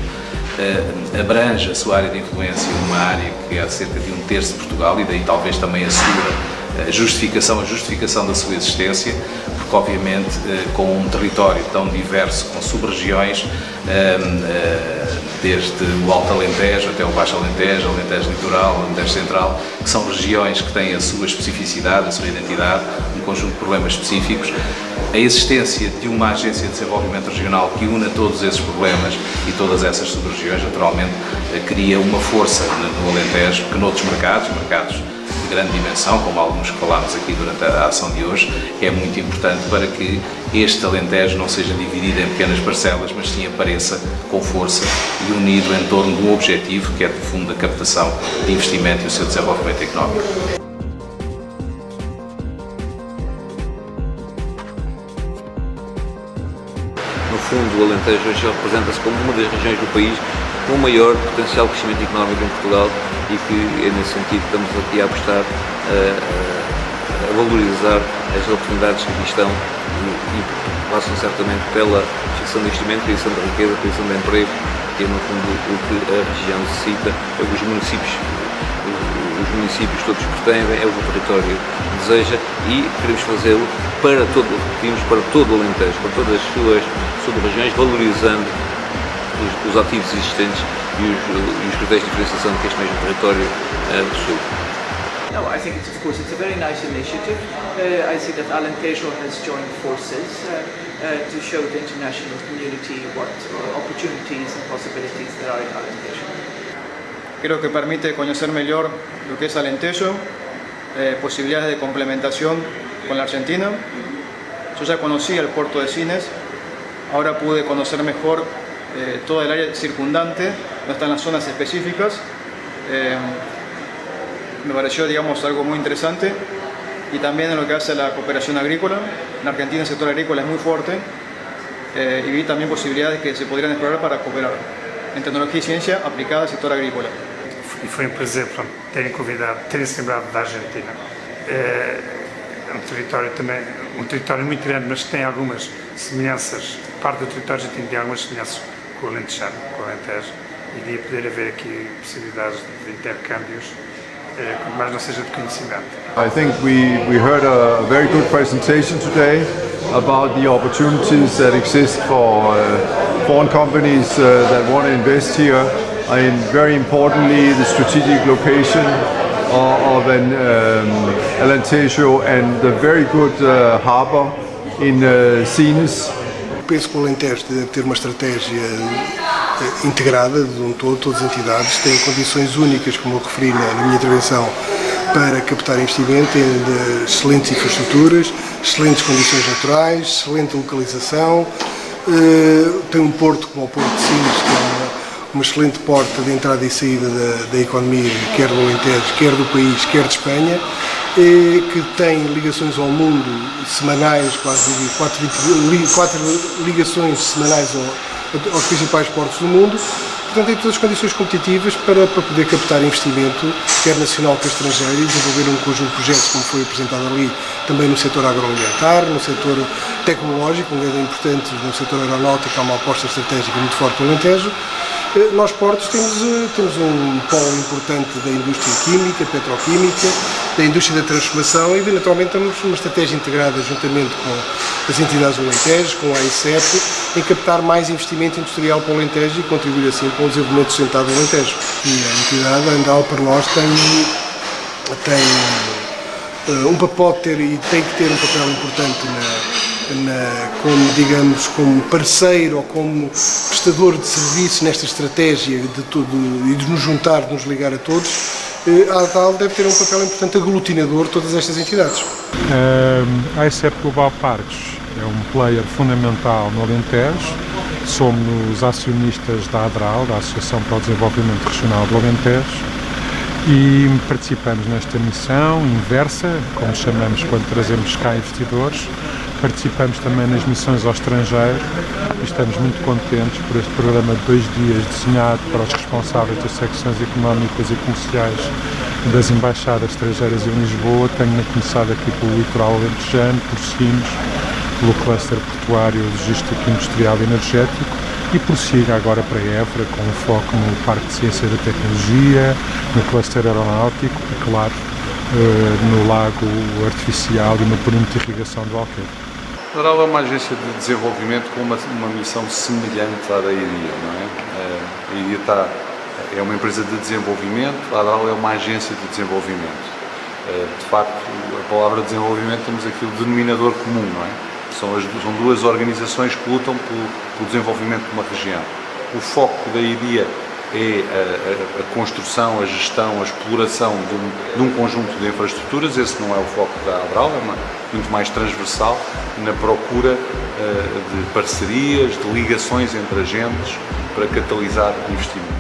Abrange a sua área de influência numa área que é cerca de 1/3 de Portugal e daí talvez também a sua justificação da sua existência, porque obviamente com um território tão diverso, com sub-regiões, desde o Alto Alentejo até o Baixo Alentejo, Alentejo Litoral, Alentejo Central, que são regiões que têm a sua especificidade, a sua identidade, um conjunto de problemas específicos. A existência de uma agência de desenvolvimento regional que una todos esses problemas e todas essas sub-regiões, naturalmente, cria uma força no Alentejo que noutros mercados de grande dimensão, como alguns que falámos aqui durante a ação de hoje, é muito importante para que este Alentejo não seja dividido em pequenas parcelas, mas sim apareça com força e unido em torno de um objetivo que é, de fundo, a captação de investimento e o seu desenvolvimento económico. No fundo, o Alentejo hoje representa-se como uma das regiões do país com o maior potencial de crescimento económico em Portugal e que, nesse sentido, estamos aqui a apostar a valorizar as oportunidades que aqui estão e passam certamente pela fixação de investimento, criação de riqueza, criação de emprego, que é, no fundo, o que a região necessita, é o que os municípios todos pretendem, é o que o território deseja e queremos fazê-lo para todo o Alentejo, para todas as suas sub-regiões, valorizando os ativos existentes e os critérios de diferenciação que este mesmo território possui. No, I think it's a very nice initiative. I see that Alentejo has joined forces to show the international community what opportunities and possibilities there are in Alentejo. Creo que permite conocer mejor lo que es Alentejo, posibilidades de complementación con la Argentina. Yo ya conocía el puerto de Sines, ahora pude conocer mejor toda el área circundante, donde están las zonas específicas. Me pareció, digamos, algo muy interesante, y también en lo que hace a la cooperación agrícola. En Argentina el sector agrícola es muy fuerte y vi también posibilidades que se podrían explorar para cooperar en tecnología y ciencia aplicada al sector agrícola. E foi um prazer terem-se lembrado da Argentina. É um território também, um território muito grande, mas que tem algumas semelhanças, parte do território argentino tem algumas semelhanças com o Alentejano, com o Alentejo, e de poder haver aqui possibilidades de intercâmbios, mas não seja de conhecimento. I think we heard a very good presentation today about the opportunities that exist for foreign companies that want to invest here. And very importantly, the strategic location of Alentejo and the very good harbour in Sines. Penso que o Alentejo deve ter uma estratégia integrada de um todo, todas as entidades têm condições únicas, como eu referi na minha intervenção, para captar investimento em excelentes infraestruturas, excelentes condições naturais, excelente localização. Tem um porto como o Porto de Sines, que é uma excelente porta de entrada e saída da economia, quer do Alentejo, quer do país, quer de Espanha, que tem ligações ao mundo semanais, quase 4 ligações semanais aos principais portos do mundo. Portanto, tem todas as condições competitivas para poder captar investimento, quer nacional quer estrangeiro, e desenvolver um conjunto de projetos, como foi apresentado ali, também no setor agroalimentar, no setor tecnológico, onde é importante, no setor aeronáutico, há uma aposta estratégica muito forte no Alentejo. Nós, portos, temos um polo importante da indústria química, petroquímica, da indústria da transformação e, naturalmente, temos uma estratégia integrada juntamente com as entidades do Alentejo, com a AICEP, em captar mais investimento industrial para o Alentejo e contribuir assim para o desenvolvimento sustentado do Alentejo. E a entidade, a Andal, para nós, tem um papel e tem que ter um papel importante como parceiro ou como prestador de serviço nesta estratégia de tudo e de nos juntar, de nos ligar a todos. A Andal deve ter um papel importante aglutinador de todas estas entidades. A AICEP Global Parques é um player fundamental no Alentejo. Somos acionistas da ADRAL, da Associação para o Desenvolvimento Regional do Alentejo, e participamos nesta missão inversa, como chamamos quando trazemos cá investidores. Participamos também nas missões ao estrangeiro e estamos muito contentes por este programa de 2 dias desenhado para os responsáveis das secções económicas e comerciais das embaixadas estrangeiras em Lisboa. Tenho começado aqui pelo litoral alentejano, por Sines, pelo cluster portuário, logístico, industrial e energético, e prossiga agora para Évora, com um foco no Parque de Ciência e da Tecnologia, no cluster aeronáutico e, claro, no lago artificial e no perímetro de irrigação do Alqueire. A ADRAL é uma agência de desenvolvimento com uma missão semelhante à da IDIA, não é? A IDIA é uma empresa de desenvolvimento, a ADRAL é uma agência de desenvolvimento. De facto, a palavra desenvolvimento, temos aqui o denominador comum, não é? São 2 organizações que lutam pelo desenvolvimento de uma região. O foco da IDIA é a construção, a gestão, a exploração de um conjunto de infraestruturas. Esse não é o foco da ADRAL, é muito mais transversal, na procura de parcerias, de ligações entre agentes para catalisar investimento.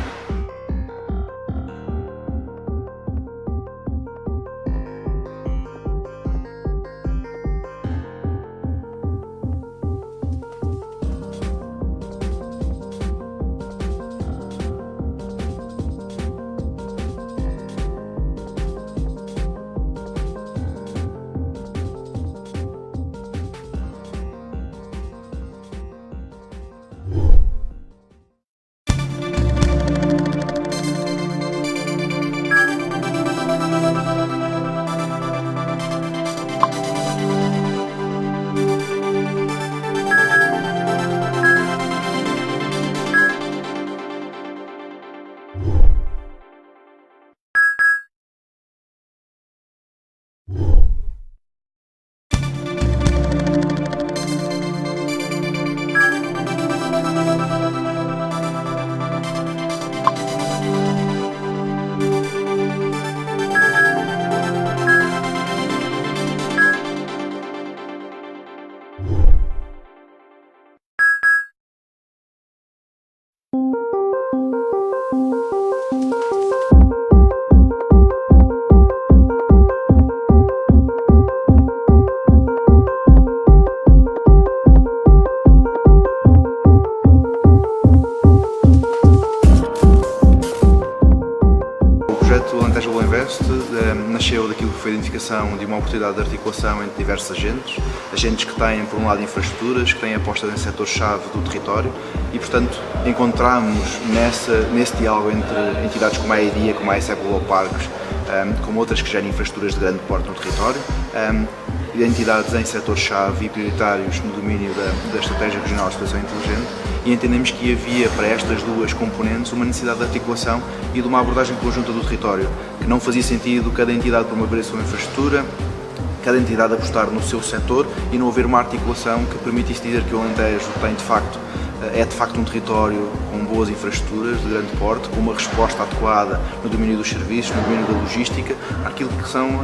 Nasceu daquilo que foi a identificação de uma oportunidade de articulação entre diversos agentes que têm, por um lado, infraestruturas, que têm apostas em setores-chave do território e, portanto, encontramos nesse diálogo entre entidades como a IDIA, como a AICEP Global Parques, como outras que gerem infraestruturas de grande porte no território, entidades em setores-chave e prioritários no domínio da Estratégia Regional de Exploração Inteligente, e entendemos que havia para estas 2 componentes uma necessidade de articulação e de uma abordagem conjunta do território, que não fazia sentido cada entidade promover a sua infraestrutura, cada entidade apostar no seu setor e não haver uma articulação que permitisse dizer que o Alentejo tem, de facto, é de facto um território com boas infraestruturas de grande porte, com uma resposta adequada no domínio dos serviços, no domínio da logística, aquilo que são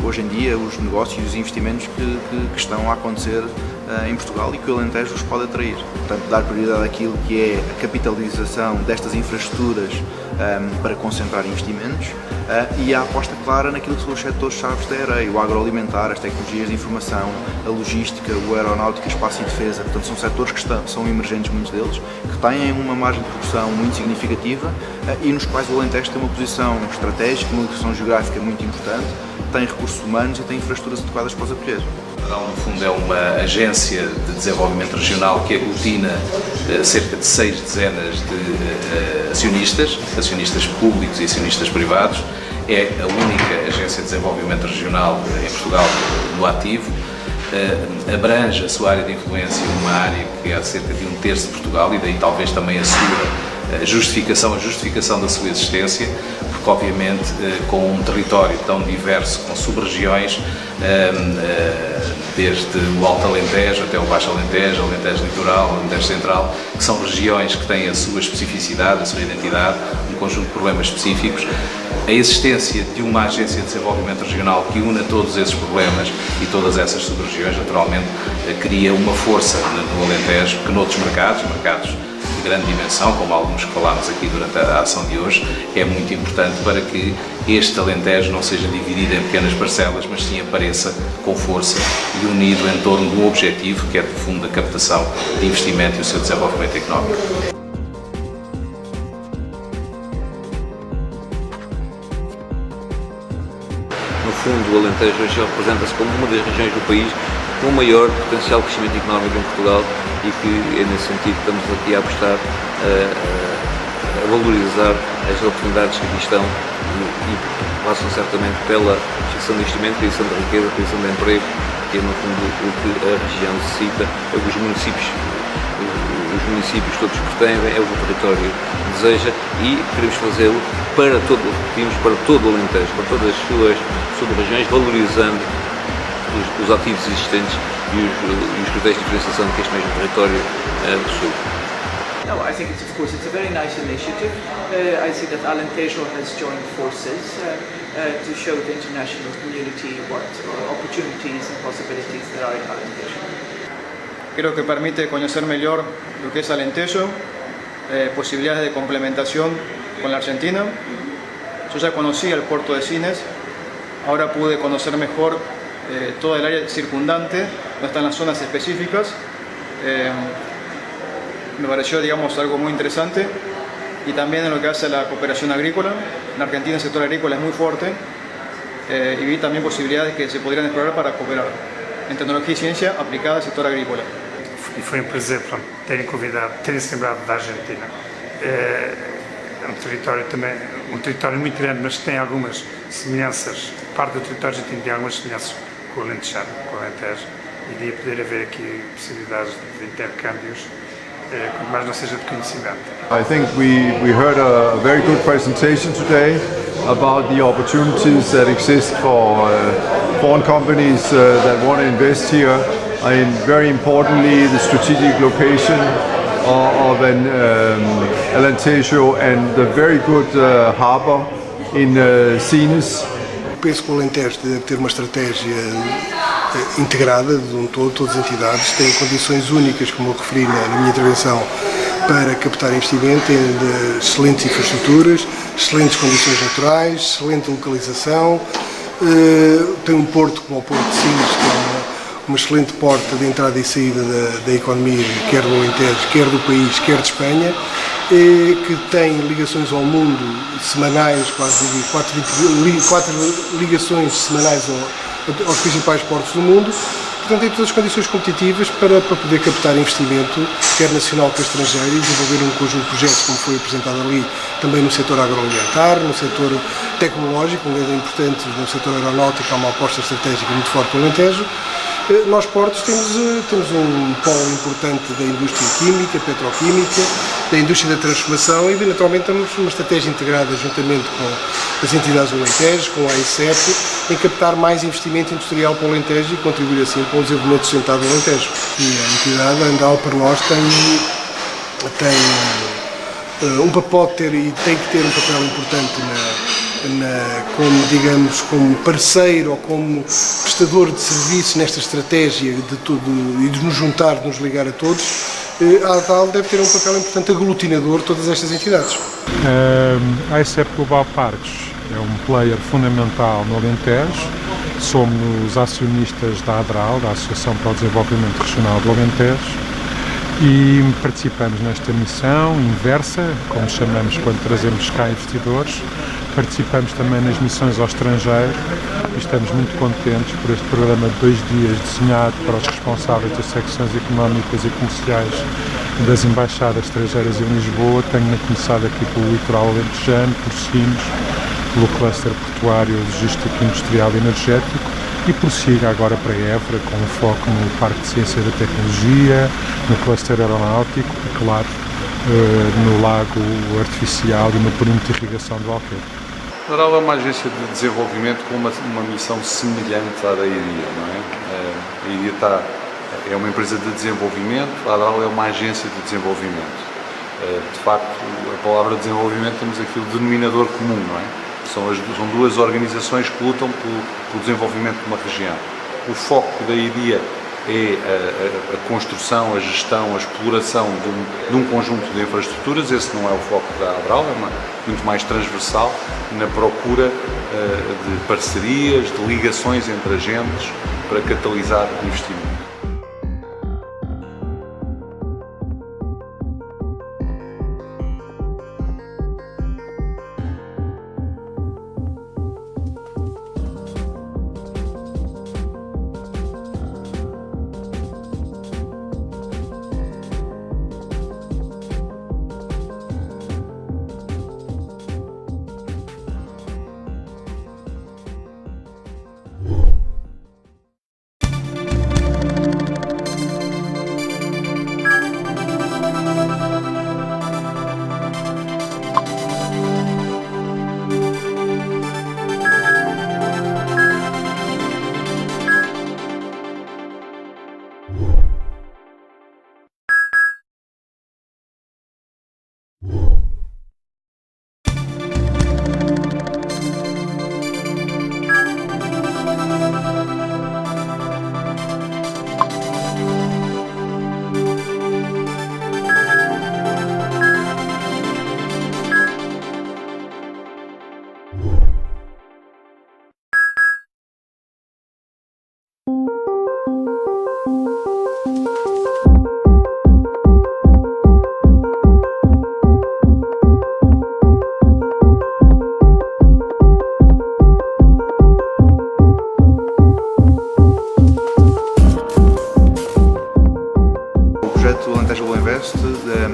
hoje em dia os negócios e os investimentos que estão a acontecer em Portugal e que o Alentejo os pode atrair. Portanto, dar prioridade àquilo que é a capitalização destas infraestruturas para concentrar investimentos e a aposta clara naquilo que são os setores-chave da EREI, o agroalimentar, as tecnologias de informação, a logística, o aeronáutica, espaço e defesa. Portanto, são setores que são emergentes, muitos deles, que têm uma margem de produção muito significativa e nos quais o Alentejo tem uma posição estratégica, uma posição geográfica muito importante, tem recursos humanos e tem infraestruturas adequadas para os acolher. No fundo, é uma agência de desenvolvimento regional que aglutina cerca de 6 dezenas de acionistas públicos e acionistas privados. É a única agência de desenvolvimento regional em Portugal no ativo. Abrange a sua área de influência uma área que é cerca de 1/3 de Portugal e daí talvez também a sua justificação da sua existência, porque obviamente com um território tão diverso, com sub-regiões, desde o Alto Alentejo até o Baixo Alentejo, Alentejo Litoral, Alentejo Central, que são regiões que têm a sua especificidade, a sua identidade, um conjunto de problemas específicos. A existência de uma agência de desenvolvimento regional que una todos esses problemas e todas essas sub-regiões, naturalmente, cria uma força no Alentejo que noutros mercados de grande dimensão, como alguns que falámos aqui durante a ação de hoje, é muito importante para que este Alentejo não seja dividido em pequenas parcelas, mas sim apareça com força e unido em torno de um objetivo que é, de fundo, a captação de investimento e o seu desenvolvimento económico. No fundo, o Alentejo hoje representa-se como uma das regiões do país com o maior potencial de crescimento económico em Portugal e que é nesse sentido que estamos aqui a apostar a valorizar as oportunidades que aqui estão e passam certamente pela fixação de investimento, criação de riqueza, criação de emprego, que é no fundo o que a região necessita, é o que os municípios todos pretendem, é o que o território deseja e queremos fazê-lo para todo o Alentejo, para todas as suas sub-regiões, valorizando os ativos existentes e os critérios de diferenciação que este mesmo território possui. No, I think it's a very nice initiative. I see that Alentejo has joined forces to show the international community what opportunities and possibilities there are in Alentejo. Creo que permite conocer mejor lo que es Alentejo, posibilidades de complementación con la Argentina. Yo ya conocía el puerto de Sines, ahora pude conocer mejor toda el área circundante, donde están las zonas específicas. Me pareció, digamos, algo muy interesante, y también en lo que hace a la cooperación agrícola. En Argentina el sector agrícola es muy fuerte y vi también posibilidades que se podrían explorar para cooperar en tecnología y ciencia aplicada al sector agrícola. E foi um prazer terem se lembrado da Argentina. É um território muito grande, mas que tem algumas semelhanças. Parte do território argentino tem algumas semelhanças com o Alentejano, com o Alentejo, e devia poder haver aqui possibilidades de intercâmbios, quanto mais não seja de conhecimento. I think we heard a very good presentation today about the opportunities that exist for foreign companies that want to invest here. And very importantly, the strategic location of an Alentejo and the very good harbour in Sines. Penso que o Alentejo deve ter uma estratégia integrada de um todo, todas as entidades têm condições únicas, como eu referi na minha intervenção, para captar investimento em excelentes infraestruturas, excelentes condições naturais, excelente localização, tem um porto como o Porto de Sines, que é uma excelente porta de entrada e saída da economia, quer do Alentejo, quer do país, quer de Espanha, que tem ligações ao mundo semanais, quase 4 ligações semanais aos principais portos do mundo. Portanto, tem todas as condições competitivas para poder captar investimento, quer nacional, quer estrangeiro, e desenvolver um conjunto de projetos, como foi apresentado ali, também no setor agroalimentar, no setor tecnológico, onde é importante, no setor aeronáutico, há uma aposta estratégica muito forte no Alentejo. Nós, portos, temos um polo importante da indústria química, petroquímica, da indústria da transformação e, naturalmente, temos uma estratégia integrada juntamente com as entidades do Alentejo, com a AICEP, em captar mais investimento industrial para o Alentejo e contribuir assim para o desenvolvimento sustentável do Alentejo. E a entidade, a Andal, para nós, tem tem um papel e tem que ter um papel importante como, digamos, como parceiro ou como prestador de serviço nesta estratégia de tudo e de nos juntar, de nos ligar a todos. A ADAL deve ter um papel importante aglutinador de todas estas entidades. A ASEP Global Parques é um player fundamental no Alentejo. Somos acionistas da ADRAL, da Associação para o Desenvolvimento Regional do Alentejo, e participamos nesta missão inversa, como chamamos quando trazemos cá investidores. Participamos também nas missões ao estrangeiro e estamos muito contentes por este programa de 2 dias desenhado para os responsáveis das secções económicas e comerciais das embaixadas estrangeiras em Lisboa. Tenho começado aqui pelo litoral alentejano, prosseguimos pelo cluster portuário, logístico, industrial e energético e prossiga agora para Évora com um foco no Parque de Ciência e da Tecnologia, no cluster aeronáutico e, claro, no lago artificial e no perímetro de irrigação do Alqueire. A ADRAL é uma agência de desenvolvimento com uma missão semelhante à da IRIA, não é? A IRIA é uma empresa de desenvolvimento, a ADRAL é uma agência de desenvolvimento. De facto, a palavra desenvolvimento temos aqui o denominador comum, não é? São 2 organizações que lutam pelo desenvolvimento de uma região. O foco da IRIA é a construção, a gestão, a exploração de um conjunto de infraestruturas. Esse não é o foco da ADRAL, é muito mais transversal na procura de parcerias, de ligações entre agentes para catalisar investimento.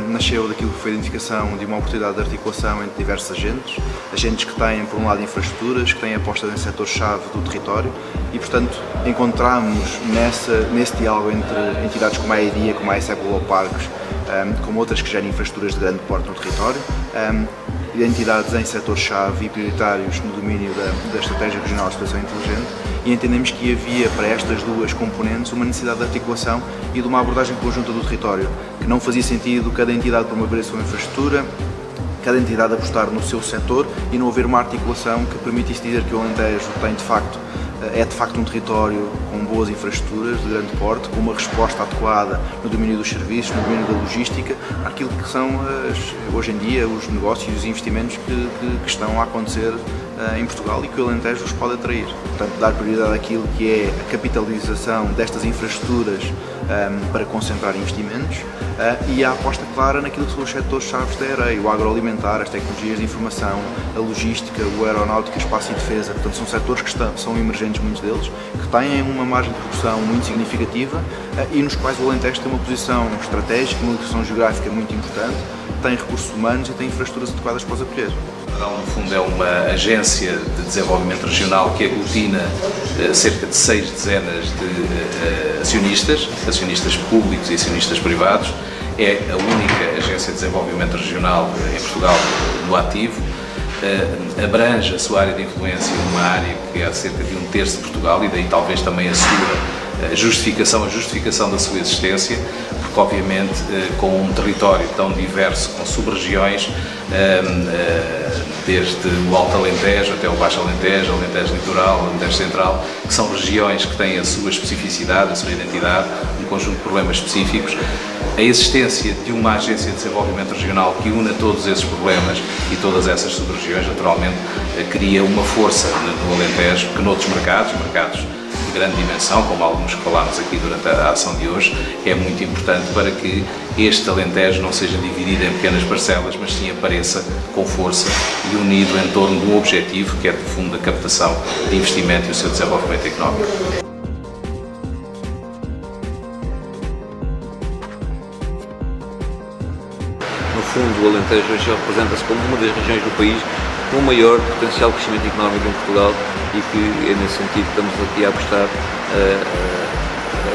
Nasceu daquilo que foi a identificação de uma oportunidade de articulação entre diversos agentes que têm, por um lado, infraestruturas, que têm apostas em setores-chave do território e, portanto, encontramos nesse diálogo entre entidades como a IRIA, como a ASEP Global Parques, como outras que gerem infraestruturas de grande porte no território, entidades em setores-chave e prioritários no domínio da Estratégia Regional de Exploração Inteligente, e entendemos que havia para estas 2 componentes uma necessidade de articulação e de uma abordagem conjunta do território, que não fazia sentido cada entidade promover a sua infraestrutura, cada entidade apostar no seu setor e não haver uma articulação que permitisse dizer que o Alentejo tem é de facto um território com boas infraestruturas de grande porte, com uma resposta adequada no domínio dos serviços, no domínio da logística, aquilo que são hoje em dia os negócios e os investimentos que estão a acontecer em Portugal e que o Alentejo os pode atrair. Portanto, dar prioridade àquilo que é a capitalização destas infraestruturas para concentrar investimentos e a aposta clara naquilo que são os setores-chave da EREI, o agroalimentar, as tecnologias de informação, a logística, o aeronáutica, espaço e defesa. Portanto, são setores que são emergentes, muitos deles, que têm uma margem de produção muito significativa e nos quais o Alentejo tem uma posição estratégica, uma posição geográfica muito importante, tem recursos humanos e tem infraestruturas adequadas para os acolher. No fundo, é uma agência de desenvolvimento regional que aglutina cerca de 6 dezenas de acionistas públicos e acionistas privados. É a única agência de desenvolvimento regional em Portugal no ativo. Abrange a sua área de influência numa área que é cerca de 1/3 de Portugal e daí talvez também a justificação da sua existência, porque obviamente com um território tão diverso, com sub-regiões, desde o Alto Alentejo até o Baixo Alentejo, Alentejo Litoral, Alentejo Central, que são regiões que têm a sua especificidade, a sua identidade, um conjunto de problemas específicos. A existência de uma agência de desenvolvimento regional que una todos esses problemas e todas essas sub-regiões, naturalmente, cria uma força no Alentejo que noutros mercados de grande dimensão, como alguns que falámos aqui durante a ação de hoje, é muito importante para que este Alentejo não seja dividido em pequenas parcelas, mas sim apareça com força e unido em torno de um objetivo que é, de fundo, a captação de investimento e o seu desenvolvimento económico. No fundo, o Alentejo hoje representa-se como uma das regiões do país com o maior potencial de crescimento económico em Portugal e que é nesse sentido que estamos aqui a apostar a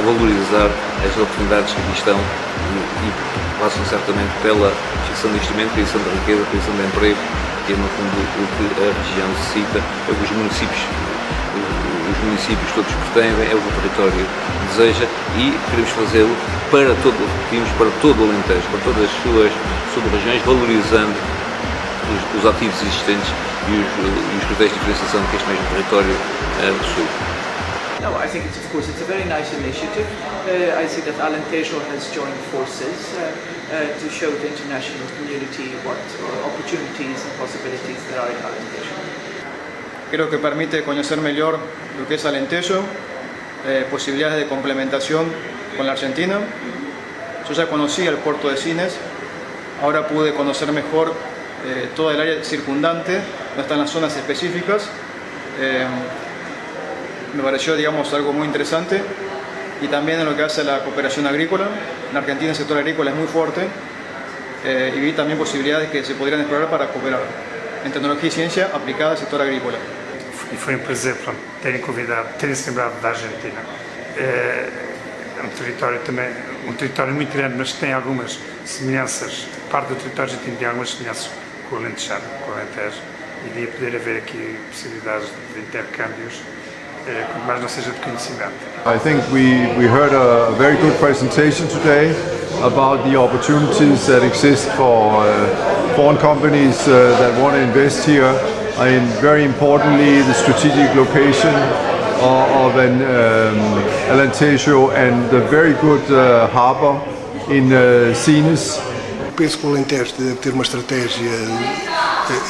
valorizar as oportunidades que aqui estão e passam certamente pela fixação de investimento, criação de riqueza, criação de emprego, que é no fundo o que a região necessita, é o que os municípios todos pretendem, é o que o território deseja e queremos fazê-lo para todo o Alentejo, para todas as suas sub-regiões, valorizando os ativos existentes e os critérios de diferenciação que este mesmo território possui. No, I think it's a very nice initiative. I see that Alentejo has joined forces to show the international community what opportunities and possibilities there are in Alentejo. Creo que permite conocer mejor lo que es Alentejo, posibilidades de complementación con la Argentina. Yo ya conocía el puerto de Sines, ahora pude conocer mejor toda el área circundante, donde están las zonas específicas. Me pareció, digamos, algo muy interesante, y también en lo que hace a la cooperación agrícola. En Argentina el sector agrícola es muy fuerte y vi también posibilidades que se podrían explorar para cooperar en tecnología y ciencia aplicada al sector agrícola. E foi um prazer, pronto, terem-se lembrado da Argentina. É um território também, um território muito grande, mas que tem algumas semelhanças, parte do território argentino tem algumas semelhanças com o Alentejano, com o Alentejo, e devia poder haver aqui possibilidades de intercâmbios, mas não seja de conhecimento. I think we heard a very good presentation today about the opportunities that exist for foreign companies that want to invest here. And very importantly, the strategic location of Alentejo and the very good harbour in Sines. Penso que o Alentejo deve ter uma estratégia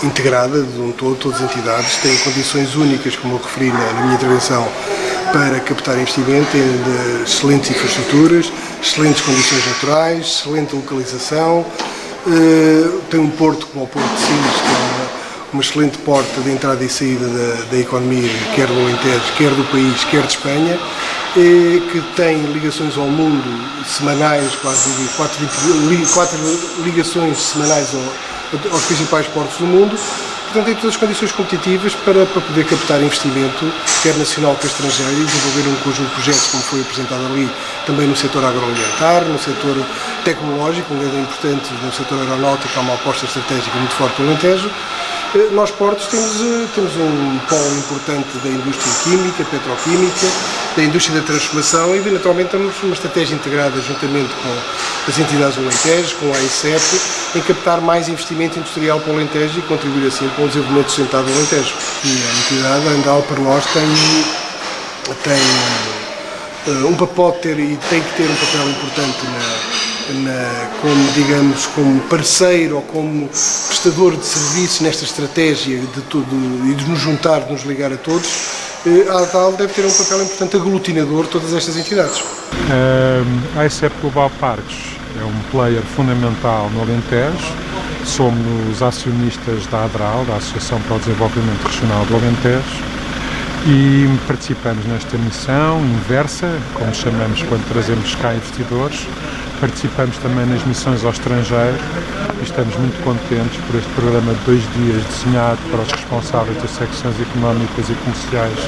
integrada de um todo, todas as entidades têm condições únicas, como eu referi na minha intervenção, para captar investimento em excelentes infraestruturas, excelentes condições naturais, excelente localização, tem um porto como o Porto de Sines, que é uma excelente porta de entrada e saída da economia, quer do Alentejo, quer do país, quer de Espanha, que tem ligações ao mundo semanais, quase 4 ligações semanais aos principais portos do mundo. Portanto, tem todas as condições competitivas para poder captar investimento, quer nacional, quer estrangeiro, e desenvolver um conjunto de projetos, como foi apresentado ali, também no setor agroalimentar, no setor tecnológico, um grande importante no setor aeronáutico, há uma aposta estratégica muito forte no Alentejo. Nós, portos, temos um polo importante da indústria química, petroquímica, da indústria da transformação e, naturalmente, temos uma estratégia integrada juntamente com as entidades do Alentejo, com a AICEP, em captar mais investimento industrial para o Alentejo e contribuir assim para o desenvolvimento sustentável do Alentejo. E a entidade, a Andal, para nós, tem um papel e tem que ter um papel importante como parceiro ou como prestador de serviços nesta estratégia de tudo e de nos juntar, de nos ligar a todos. A Andal deve ter um papel importante aglutinador de todas estas entidades. A AICEP Global Parques é um player fundamental no Alentejo. Somos acionistas da ADRAL, da Associação para o Desenvolvimento Regional do Alentejo, e participamos nesta missão inversa, como chamamos quando trazemos cá investidores. Participamos também nas missões ao estrangeiro e estamos muito contentes por este programa de 2 dias desenhado para os responsáveis das secções económicas e comerciais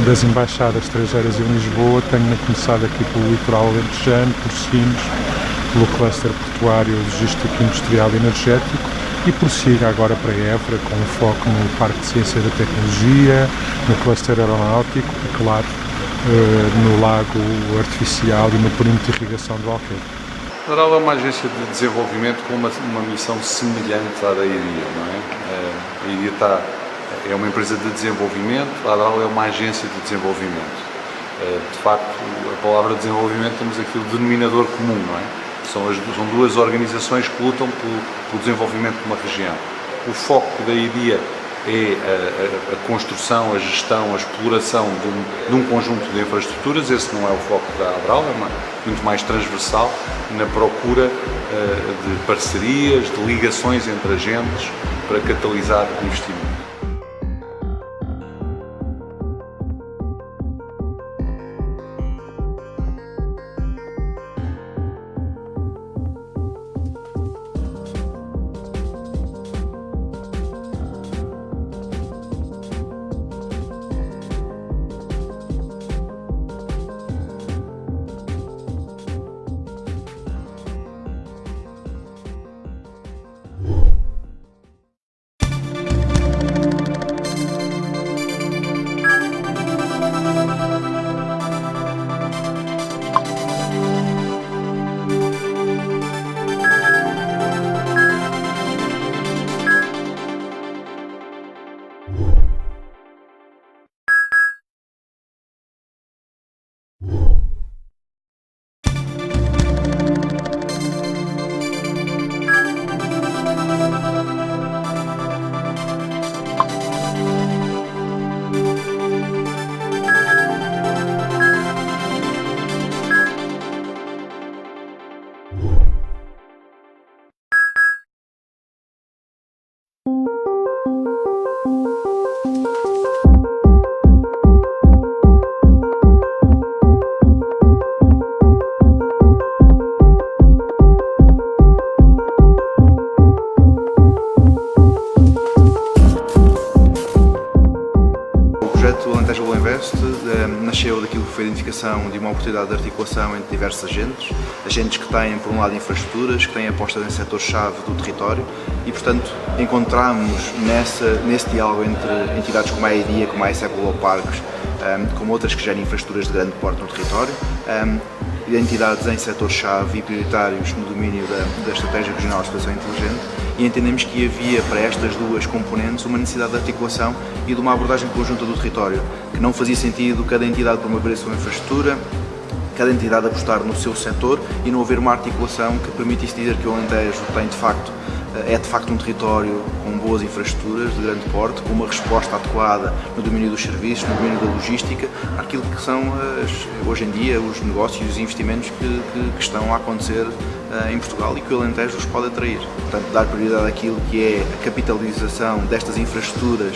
das embaixadas estrangeiras em Lisboa. Tenho começado aqui pelo litoral alentejano, por Sines, pelo cluster portuário, logístico, industrial e energético, e prossiga agora para Évora, com um foco no Parque de Ciência e da Tecnologia, no cluster aeronáutico e, claro, no lago artificial e no perímetro de irrigação do Alqueire. A ADRAL é uma agência de desenvolvimento com uma missão semelhante à da IDIA, não é? A IDIA é uma empresa de desenvolvimento, a ADRAL é uma agência de desenvolvimento. De facto, a palavra desenvolvimento temos aqui o denominador comum, não é? São duas organizações que lutam pelo desenvolvimento de uma região. O foco da IDIA é a construção, a gestão, a exploração de um conjunto de infraestruturas. Esse não é o foco da ADRAL, é muito mais transversal na procura de parcerias, de ligações entre agentes para catalisar investimento. Nasceu daquilo que foi a identificação de uma oportunidade de articulação entre diversos agentes que têm, por um lado, infraestruturas, que têm apostas em setores-chave do território e, portanto, encontramos nesse diálogo entre entidades como a IDIA, como a ASEP Global Parques, como outras que gerem infraestruturas de grande porte no território, entidades em setores-chave e prioritários no domínio da Estratégia Regional de Exploração Inteligente, e entendemos que havia para estas duas componentes uma necessidade de articulação e de uma abordagem conjunta do território, que não fazia sentido cada entidade promover a sua infraestrutura, cada entidade apostar no seu setor e não haver uma articulação que permitisse dizer que o Alentejo tem é de facto um território com boas infraestruturas de grande porte, com uma resposta adequada no domínio dos serviços, no domínio da logística, aquilo que são hoje em dia os negócios e os investimentos que estão a acontecer em Portugal e que o Alentejo os pode atrair. Portanto, dar prioridade àquilo que é a capitalização destas infraestruturas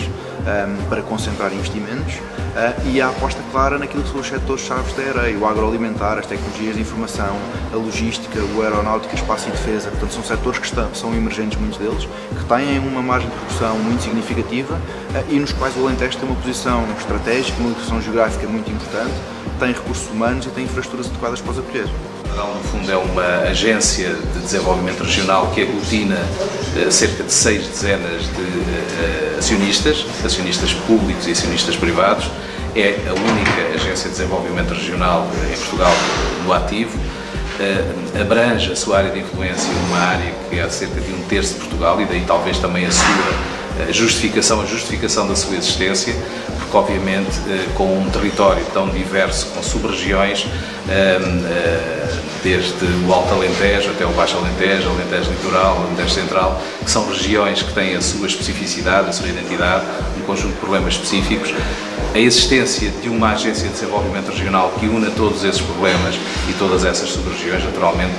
para concentrar investimentos e a aposta clara naquilo que são os setores-chave da AREI, o agroalimentar, as tecnologias de informação, a logística, o aeronáutica, espaço e defesa. Portanto, são setores que são emergentes, muitos deles, que têm uma margem de produção muito significativa e nos quais o Alentejo tem uma posição estratégica, uma posição geográfica muito importante, tem recursos humanos e tem infraestruturas adequadas para os acolher. No fundo, é uma agência de desenvolvimento regional que aglutina cerca de 6 dezenas de acionistas públicos e acionistas privados. É a única agência de desenvolvimento regional em Portugal no ativo. Abrange a sua área de influência numa área que é cerca de 1/3 de Portugal e daí talvez também a justificação da sua existência, porque obviamente com um território tão diverso, com sub-regiões, desde o Alto Alentejo até o Baixo Alentejo, Alentejo Litoral, Alentejo Central, que são regiões que têm a sua especificidade, a sua identidade, um conjunto de problemas específicos. A existência de uma agência de desenvolvimento regional que una todos esses problemas e todas essas sub-regiões, naturalmente,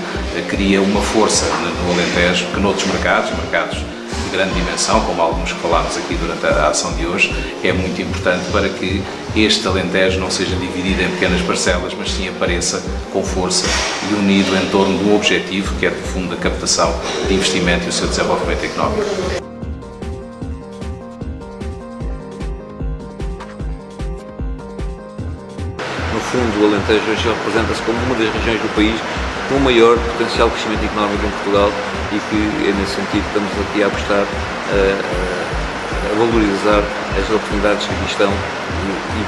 cria uma força no Alentejo que noutros mercados de grande dimensão, como alguns que falámos aqui durante a ação de hoje, é muito importante para que este Alentejo não seja dividido em pequenas parcelas, mas sim apareça com força e unido em torno de um objetivo que é, de fundo, a captação de investimento e o seu desenvolvimento económico. No fundo, o Alentejo hoje representa-se como uma das regiões do país com o maior potencial de crescimento económico em Portugal e que é nesse sentido que estamos aqui a apostar a valorizar as oportunidades que aqui estão e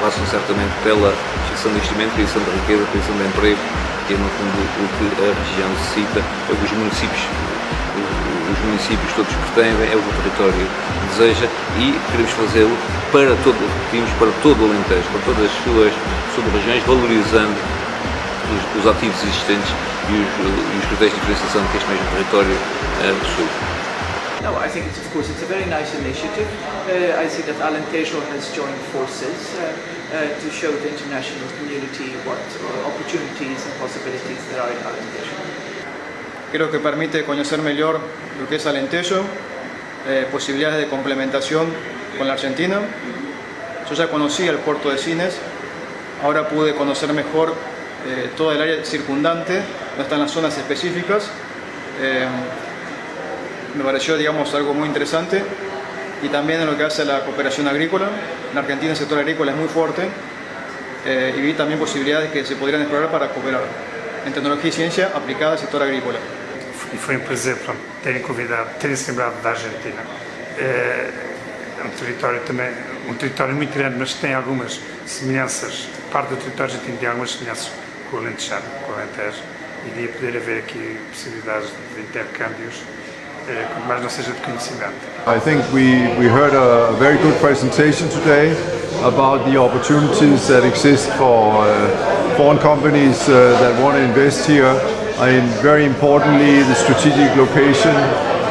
passam certamente pela geração de investimento, criação de riqueza, criação de emprego, que que é no fundo o que a região necessita, é o que os municípios todos pretendem, é o que o território deseja e queremos fazê-lo para todo o Alentejo, para todas as suas sub-regiões, valorizando os ativos existentes e os critérios de diferenciação que este mesmo território possui. No, I think of course it's a very nice initiative. I see that Alentejo has joined forces to show the international community what opportunities and possibilities there are in Alentejo. Creo que permite conocer mejor lo que es Alentejo, posibilidades de complementación con la Argentina. Yo ya conocía el puerto de Sines, ahora pude conocer mejor toda el área circundante, donde están las zonas específicas. Me pareció, digamos, algo muy interesante, y también en lo que hace a la cooperación agrícola. En Argentina el sector agrícola es muy fuerte, y vi también posibilidades que se podrían explorar para cooperar en tecnología y ciencia aplicada al sector agrícola. E foi um prazer terem-se lembrado da Argentina. É um território também, um território muito grande, mas que tem algumas semelhanças, parte do território argentino tem algumas semelhanças com o Alentejano, com o Alentejo, e iria poder haver aqui possibilidades de intercâmbios, quanto mais não seja de conhecimento. I think we heard a very good presentation today about the opportunities that exist for foreign companies that want to invest here. And very importantly, the strategic location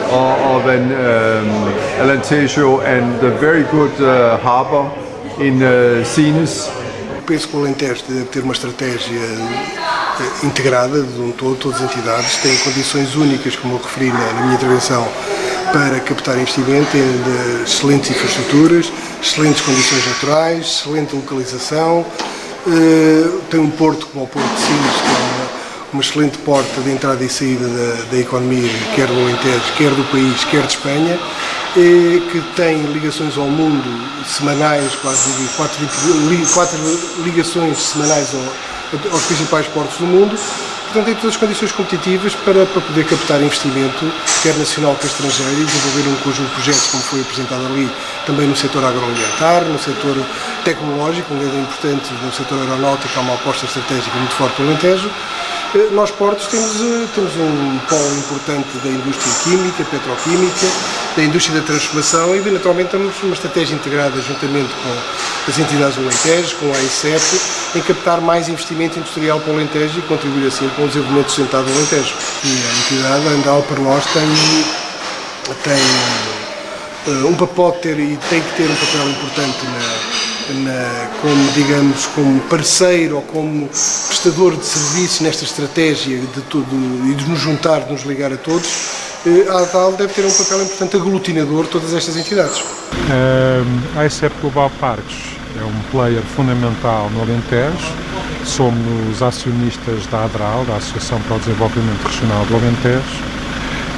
of an Alentejo and the very good harbour in Sines. Penso que o Alentejo deve ter uma estratégia integrada de um todo, todas as entidades têm condições únicas, como eu referi na minha intervenção, para captar investimento em excelentes infraestruturas, excelentes condições naturais, excelente localização, tem um porto como o Porto de Sines, que é uma excelente porta de entrada e saída da economia, quer do Alentejo, quer do país, quer de Espanha, que tem ligações ao mundo semanais, quase 4 ligações semanais aos principais portos do mundo. Portanto, tem todas as condições competitivas para poder captar investimento, quer nacional quer estrangeiro, e desenvolver um conjunto de projetos, como foi apresentado ali, também no setor agroalimentar, no setor tecnológico, onde é importante, no setor aeronáutico, há uma aposta estratégica muito forte no Alentejo. Nós, portos, temos um polo importante da indústria química, petroquímica, da indústria da transformação, e naturalmente temos uma estratégia integrada juntamente com as entidades do Alentejo, com a AICEP, em captar mais investimento industrial para o Alentejo e contribuir assim para o desenvolvimento sustentável do Alentejo. E a entidade, a Andal, para nós, tem um papel e tem que ter um papel importante como parceiro ou como prestador de serviços nesta estratégia de tudo e de nos juntar, de nos ligar a todos. A ADAL deve ter um papel importante aglutinador de todas estas entidades. A AICEP Global Parques é um player fundamental no Alentejo. Somos acionistas da ADRAL, da Associação para o Desenvolvimento Regional do Alentejo,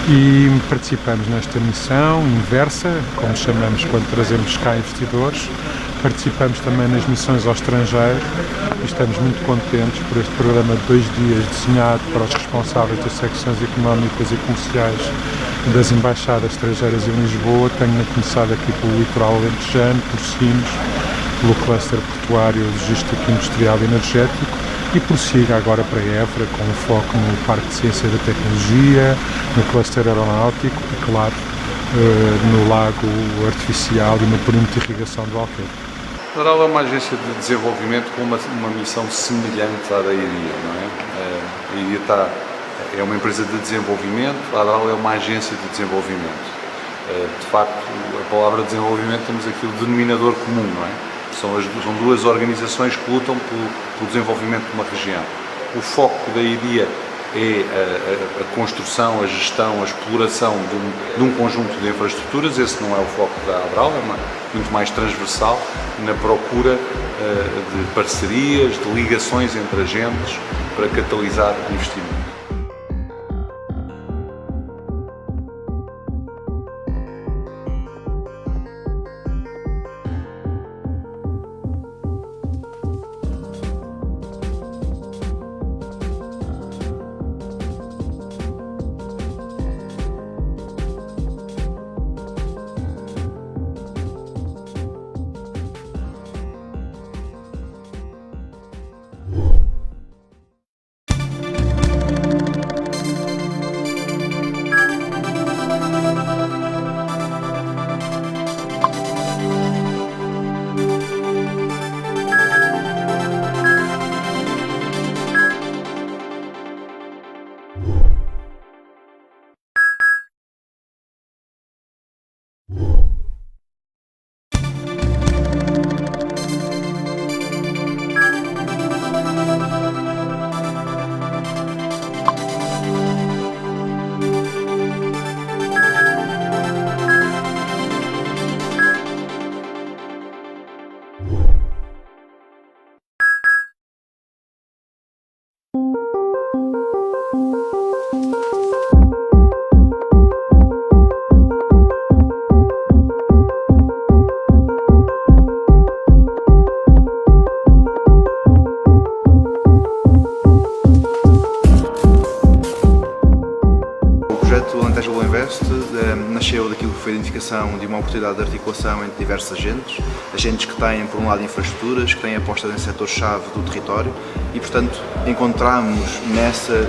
e participamos nesta missão inversa, como chamamos quando trazemos cá investidores. Participamos também nas missões ao estrangeiro e estamos muito contentes por este programa de 2 dias desenhado para os responsáveis das secções económicas e comerciais das embaixadas estrangeiras em Lisboa. Tenho começado aqui pelo litoral alentejano, por Sines, pelo cluster portuário, logístico, industrial e energético, e prossiga agora para Évora, com um foco no Parque de Ciência e da Tecnologia, no cluster aeronáutico e, claro, no lago artificial e no perímetro de irrigação do Alqueire. A ADRAL é uma agência de desenvolvimento com uma missão semelhante à da IRIA, não é? A IRIA é uma empresa de desenvolvimento, a ADRAL é uma agência de desenvolvimento. De facto, a palavra desenvolvimento, temos aqui o denominador comum, não é? São 2 organizações que lutam pelo desenvolvimento de uma região. O foco da IRIA é a construção, a gestão, a exploração de um conjunto de infraestruturas. Esse não é o foco da ADRAL, é muito mais transversal, na procura de parcerias, de ligações entre agentes para catalisar investimento. First nasceu daquilo que foi a identificação de uma oportunidade de articulação entre diversos agentes que têm, por um lado, infraestruturas, que têm apostas em setores-chave do território e, portanto, encontramos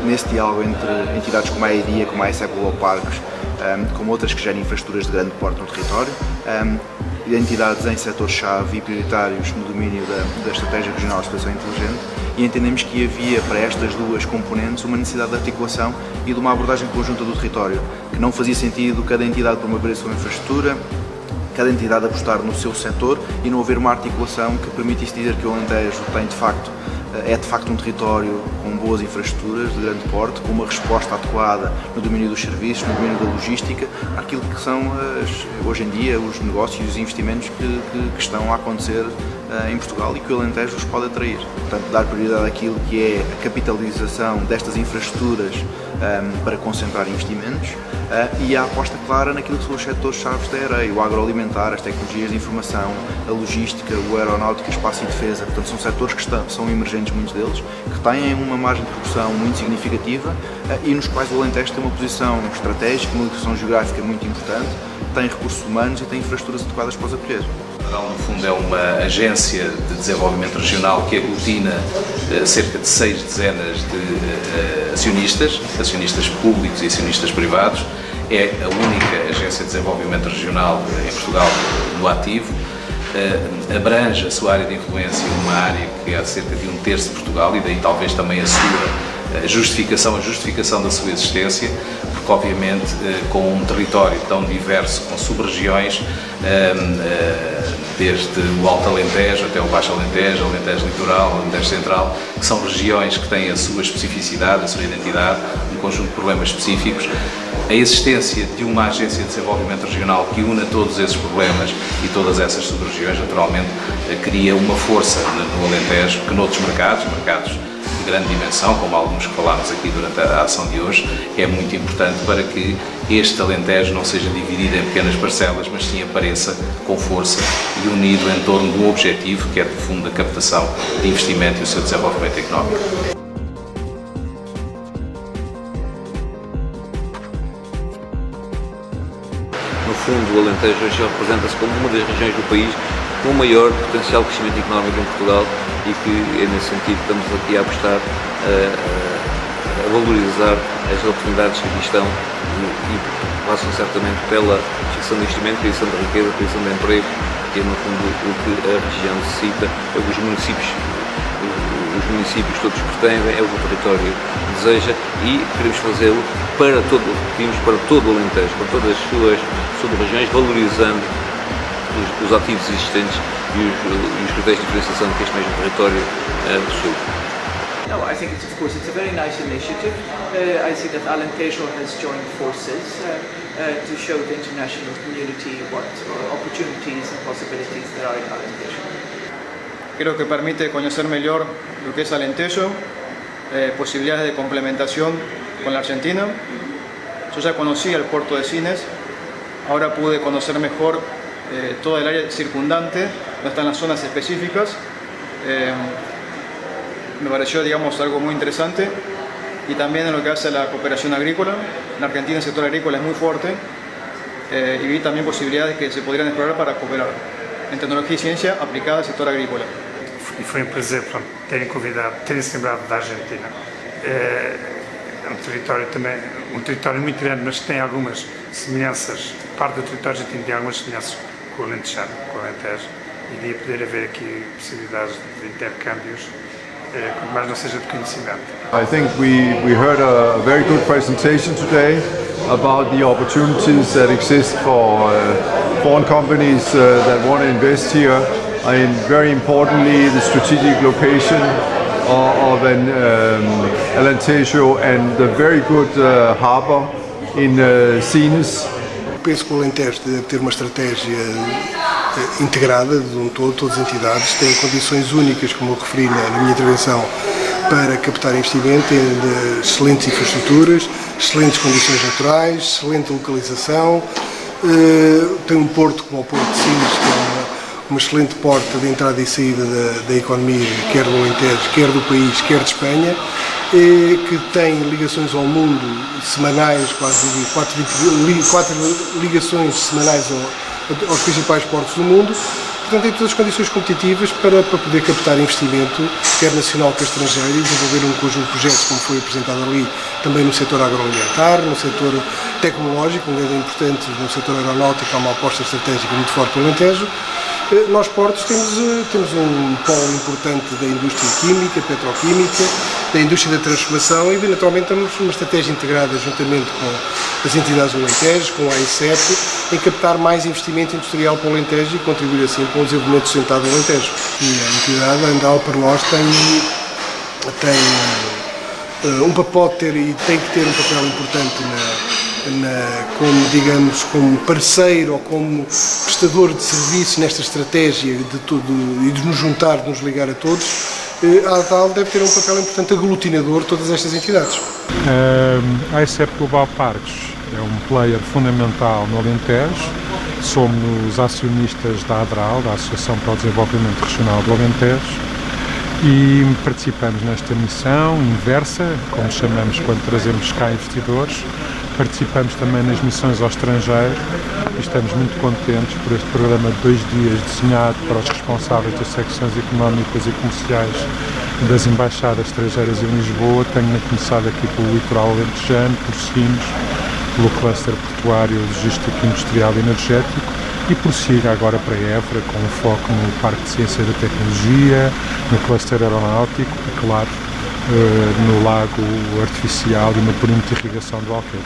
nesse diálogo entre entidades como a AIDIA, como a ASEP Global Parques, como outras que gerem infraestruturas de grande porte no território, entidades em setores-chave e prioritários no domínio da Estratégia Regional de Exploração Inteligente, e entendemos que havia para estas duas componentes uma necessidade de articulação e de uma abordagem conjunta do território, que não fazia sentido cada entidade promover a sua infraestrutura, cada entidade apostar no seu setor e não haver uma articulação que permitisse dizer que o Alentejo tem é de facto um território com boas infraestruturas de grande porte, com uma resposta adequada no domínio dos serviços, no domínio da logística, aquilo que são hoje em dia os negócios e os investimentos que estão a acontecer em Portugal e que o Alentejo os pode atrair. Portanto, dar prioridade àquilo que é a capitalização destas infraestruturas para concentrar investimentos e a aposta clara naquilo que são os setores-chave da AREI, o agroalimentar, as tecnologias de informação, a logística, o aeronáutica, espaço e defesa. Portanto, são setores que são emergentes, muitos deles, que têm uma margem de progressão muito significativa e nos quais o Alentejo tem uma posição estratégica, uma posição geográfica muito importante, tem recursos humanos e tem infraestruturas adequadas para os acolher. No fundo, é uma agência de desenvolvimento regional que aglutina cerca de 6 dezenas de acionistas públicos e acionistas privados. É a única agência de desenvolvimento regional em Portugal no ativo. Abrange a sua área de influência uma área que é cerca de 1/3 de Portugal e daí talvez também a sua justificação da sua existência, porque obviamente com um território tão diverso, com sub-regiões, desde o Alto Alentejo até o Baixo Alentejo, Alentejo Litoral, Alentejo Central, que são regiões que têm a sua especificidade, a sua identidade, um conjunto de problemas específicos. A existência de uma agência de desenvolvimento regional que una todos esses problemas e todas essas sub-regiões, naturalmente, cria uma força no Alentejo que noutros mercados de grande dimensão, como alguns que falámos aqui durante a ação de hoje, é muito importante para que este Alentejo não seja dividido em pequenas parcelas, mas sim apareça com força e unido em torno de um objetivo que é, de fundo, a captação de investimento e o seu desenvolvimento económico. No fundo, o Alentejo hoje representa-se como uma das regiões do país com o maior potencial de crescimento económico em Portugal e que, nesse sentido, estamos aqui a apostar a valorizar as oportunidades que aqui estão e passam certamente pela fixação de investimento, criação de riqueza, criação de emprego, que é, no fundo, o que a região necessita, é o que os municípios todos pretendem, é o que o território deseja e queremos fazê-lo para todo o Alentejo, para todas as suas sub-regiões, valorizando os ativos existentes e os critérios de diferenciação que este mesmo território possui. No, I think it's a very nice initiative. I see that Alentejo has joined forces to show the international community what opportunities and possibilities there are in Alentejo. Creo que permite conocer mejor lo que es Alentejo, posibilidades de complementación con la Argentina. Yo ya conocía el puerto de Sines, ahora pude conocer mejor toda el área circundante, donde están las zonas específicas. Me pareció, digamos, algo muy interesante, y también en lo que hace a la cooperación agrícola. En Argentina el sector agrícola es muy fuerte y vi también posibilidades que se podrían explorar para cooperar en tecnología y ciencia aplicada al sector agrícola. E foi um prazer terem se lembrado da Argentina. É um território muito grande, mas que tem algumas semelhanças. Parte do território argentino tem algumas semelhanças com o Alentejano, com o Alentejo, e devia poder haver aqui possibilidades de intercâmbios, mas não seja de conhecimento. I think we heard a very good presentation today about the opportunities that exist for foreign companies that want to invest here. And very importantly, the strategic location of Alentejo and the very good harbour in Sines. Penso que o Alentejo deve ter uma estratégia integrada de um todo, todas as entidades têm condições únicas, como eu referi na minha intervenção, para captar investimento em excelentes infraestruturas, excelentes condições naturais, excelente localização, tem um porto como o Porto de Sines, que é uma excelente porta de entrada e saída da economia, quer do Alentejo, quer do país, quer de Espanha, que tem ligações ao mundo semanais, quase 4 ligações semanais aos principais portos do mundo. Portanto, tem todas as condições competitivas para poder captar investimento, quer nacional, quer estrangeiro, e desenvolver um conjunto de projetos, como foi apresentado ali, também no setor agroalimentar, no setor tecnológico, um grande importante no setor aeronáutico, há uma aposta estratégica muito forte no Alentejo. Nós, portos, temos um polo importante da indústria química, petroquímica, da indústria da transformação e, naturalmente, temos uma estratégia integrada juntamente com as entidades do Alentejo, com a AICEP, em captar mais investimento industrial para o Alentejo e contribuir assim para o desenvolvimento sustentado do Alentejo. E a entidade Andal para nós tem um papel e tem que ter um papel importante como parceiro ou como prestador de serviço nesta estratégia de tudo e de nos juntar, de nos ligar a todos. A ADAL deve ter um papel importante aglutinador de todas estas entidades. A AICEP Global Parques é um player fundamental no Alentejo. Somos acionistas da ADRAL, da Associação para o Desenvolvimento Regional do Alentejo, e participamos nesta missão inversa, como chamamos quando trazemos cá investidores. Participamos também nas missões ao estrangeiro e estamos muito contentes por este programa de 2 dias desenhado para os responsáveis das secções económicas e comerciais das embaixadas estrangeiras em Lisboa. Tenho começado aqui pelo litoral alentejano, por Sines, pelo cluster portuário, logístico, industrial e energético, e prossiga agora para Évora, com um foco no Parque de Ciência e da Tecnologia, no cluster aeronáutico e, claro, no lago artificial e no perímetro de irrigação do Alqueire.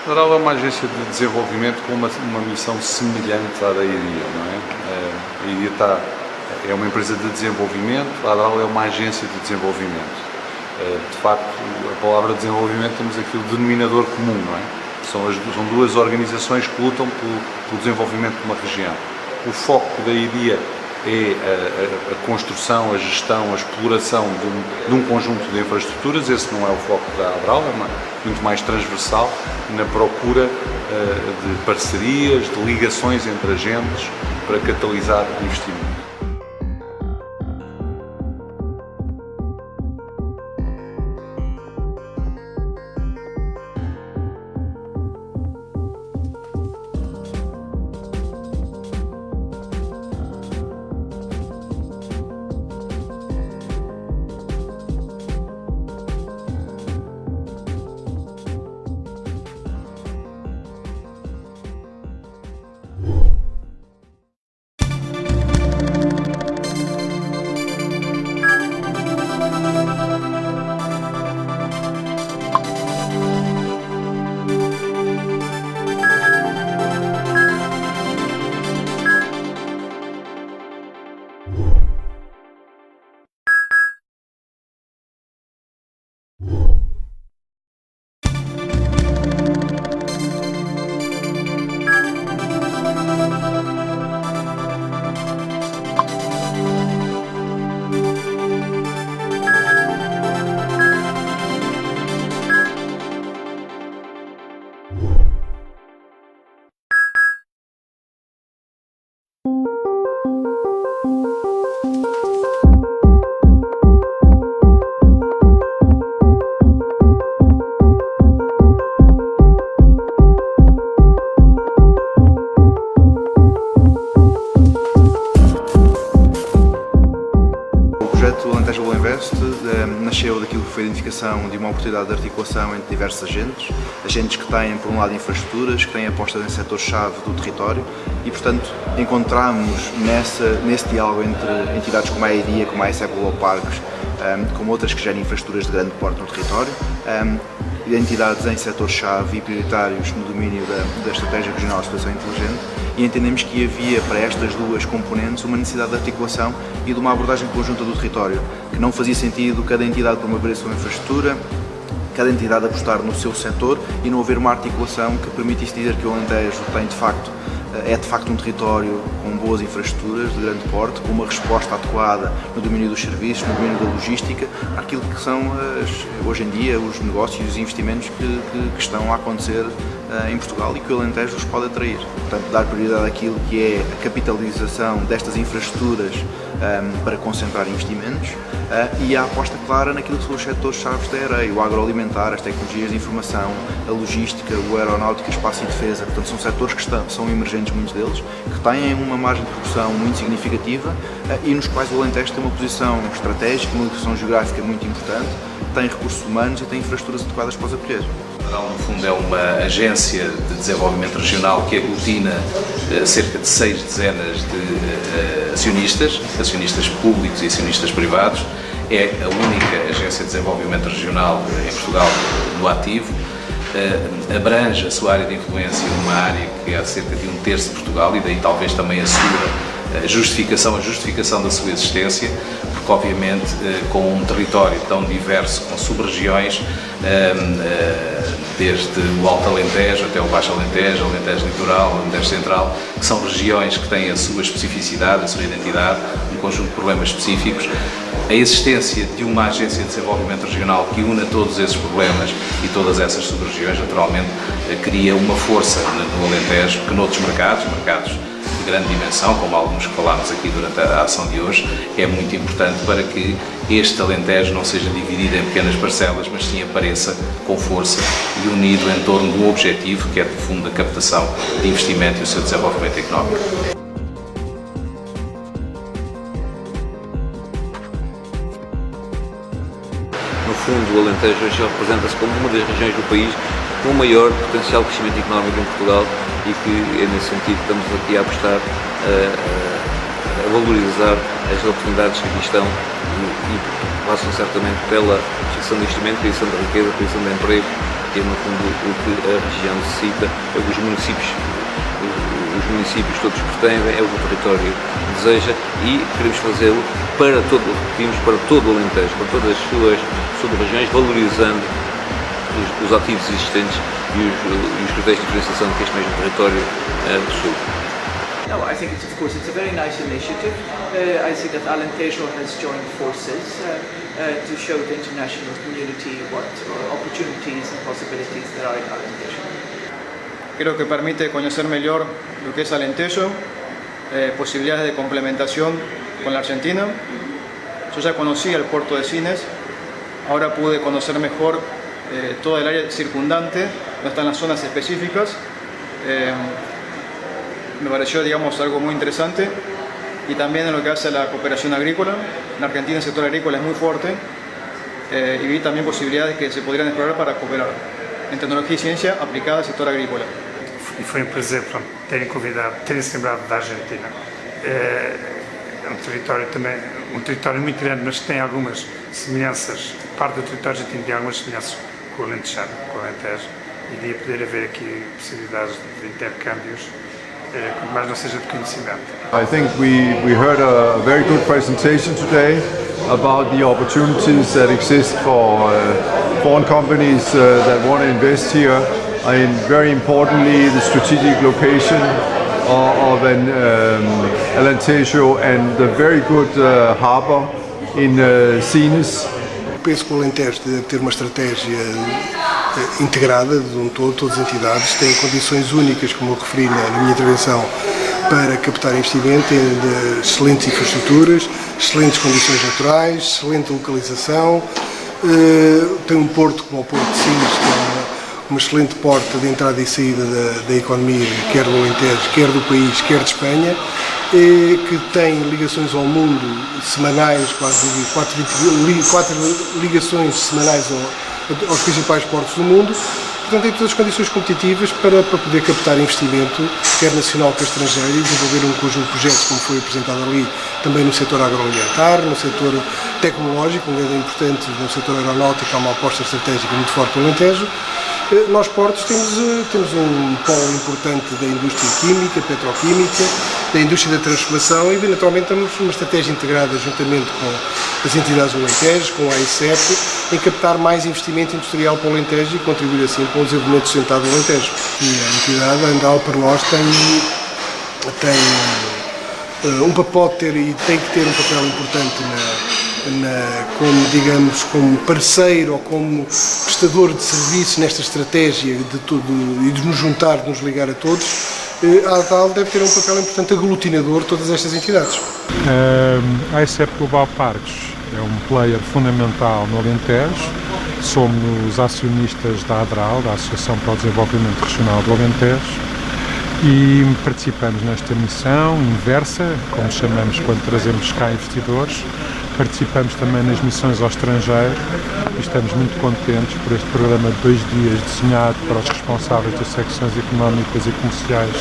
A ADRAL é uma agência de desenvolvimento com uma missão semelhante à da IDIA, não é? A IDIA é uma empresa de desenvolvimento, a ADRAL é uma agência de desenvolvimento. De facto, a palavra desenvolvimento temos aqui o denominador comum, não é? São 2 organizações que lutam pelo desenvolvimento de uma região. O foco da IDIA é a construção, a gestão, a exploração de um conjunto de infraestruturas. Esse não é o foco da ADRAL, é muito mais transversal na procura de parcerias, de ligações entre agentes para catalisar investimento. Nasceu daquilo que foi a identificação de uma oportunidade de articulação entre diversos agentes que têm, por um lado, infraestruturas, que têm apostas em setores-chave do território e, portanto, encontramos nesse diálogo entre entidades como a IDIA, como a AICEP Global Parques, como outras que gerem infraestruturas de grande porte no território, entidades em setores-chave e prioritários no domínio da Estratégia Regional de Exploração Inteligente, e entendemos que havia para estas 2 componentes uma necessidade de articulação e de uma abordagem conjunta do território, que não fazia sentido cada entidade promover a sua infraestrutura, cada entidade apostar no seu setor e não haver uma articulação que permitisse dizer que o Alentejo tem é de facto um território com boas infraestruturas de grande porte, com uma resposta adequada no domínio dos serviços, no domínio da logística, aquilo que são hoje em dia os negócios e os investimentos que estão a acontecer em Portugal e que o Alentejo os pode atrair. Portanto, dar prioridade àquilo que é a capitalização destas infraestruturas para concentrar investimentos e a aposta clara naquilo que são os setores-chave da EREI, o agroalimentar, as tecnologias de informação, a logística, o aeronáutica, espaço e defesa. Portanto, são setores que são emergentes, muitos deles, que têm uma margem de progressão muito significativa e nos quais o Alentejo tem uma posição estratégica, uma posição geográfica muito importante, tem recursos humanos e tem infraestruturas adequadas para os acolher. No fundo, é uma agência de desenvolvimento regional que aglutina cerca de 6 dezenas de acionistas públicos e acionistas privados. É a única agência de desenvolvimento regional em Portugal no ativo. Abrange a sua área de influência numa área que é cerca de 1/3 de Portugal e daí talvez também a justificação da sua existência, porque obviamente com um território tão diverso, com sub-regiões, desde o Alto Alentejo até o Baixo Alentejo, Alentejo Litoral, Alentejo Central, que são regiões que têm a sua especificidade, a sua identidade, um conjunto de problemas específicos. A existência de uma agência de desenvolvimento regional que una todos esses problemas e todas essas sub-regiões, naturalmente, cria uma força no Alentejo que noutros mercados de grande dimensão, como alguns que falámos aqui durante a ação de hoje, é muito importante para que este Alentejo não seja dividido em pequenas parcelas, mas sim apareça com força e unido em torno de um objetivo que é, de fundo, a captação de investimento e o seu desenvolvimento económico. No fundo, o Alentejo hoje representa-se como uma das regiões do país com o maior potencial de crescimento económico em Portugal e que é nesse sentido que estamos aqui a apostar a valorizar as oportunidades que aqui estão e passam certamente pela geração de investimento, criação de riqueza, criação de emprego, que é no fundo o que a região necessita, é o que os municípios todos pretendem, é o que o território deseja e queremos fazê-lo para todo o Alentejo, para todas as suas sub-regiões, valorizando os ativos existentes e os critérios de diferenciação que este mesmo território possui. No, I think it's a very nice initiative. I see that Alentejo has joined forces to show the international community what opportunities and possibilities there are in Alentejo. Creo que permite conocer mejor lo que es Alentejo, posibilidades de complementación con la Argentina. Yo ya conocía el puerto de Sines, ahora pude conocer mejor toda el área circundante, donde están las zonas específicas. Me pareció, digamos, algo muy interesante, y también en lo que hace a la cooperación agrícola. En Argentina el sector agrícola es muy fuerte y vi también posibilidades que se podrían explorar para cooperar en tecnología y ciencia aplicada al sector agrícola. E foi um prazer terem-se lembrado da Argentina. É um território também, um território muito grande, mas que tem algumas semelhanças, parte do território argentino tem algumas semelhanças com o Alentejano, com o Alentejo, e de poder haver aqui possibilidades de intercâmbios, mas não seja de conhecimento. I think we heard a very good presentation today about the opportunities that exist for foreign companies that want to invest here. And very importantly, the strategic location of Alentejo and the very good harbour in Sines. Penso que o Alentejo deve ter uma estratégia integrada de um todo, todas as entidades têm condições únicas, como eu referi na minha intervenção, para captar investimento em excelentes infraestruturas, excelentes condições naturais, excelente localização. Tem um porto como o Porto de Sines, que é uma excelente porta de entrada e saída da economia, quer do Alentejo, quer do país, quer de Espanha, que tem ligações ao mundo semanais, quase 4 ligações semanais aos principais portos do mundo. Portanto, tem todas as condições competitivas para poder captar investimento, quer nacional, quer estrangeiro, e desenvolver um conjunto de projetos, como foi apresentado ali, também no setor agroalimentar, no setor tecnológico, onde é importante, no setor aeronáutico, há uma aposta estratégica muito forte no Alentejo. Nós, portos, temos um polo importante da indústria química, petroquímica, da indústria da transformação e, naturalmente, temos uma estratégia integrada juntamente com as entidades do Alentejo, com a AICEP, em captar mais investimento industrial para o Alentejo e contribuir assim para o desenvolvimento sustentado do Alentejo. E a entidade, a Andal, para nós, tem pode ter e tem que ter um papel importante como, digamos, como parceiro ou como prestador de serviço nesta estratégia de tudo e de nos juntar, de nos ligar a todos. A ADAL deve ter um papel importante aglutinador de todas estas entidades. A ICEP Global Parques é um player fundamental no Alentejo. Somos acionistas da ADRAL, da Associação para o Desenvolvimento Regional do Alentejo, e participamos nesta missão inversa, como chamamos quando trazemos cá investidores. Participamos também nas missões ao estrangeiro e estamos muito contentes por este programa de 2 dias desenhado para os responsáveis das secções económicas e comerciais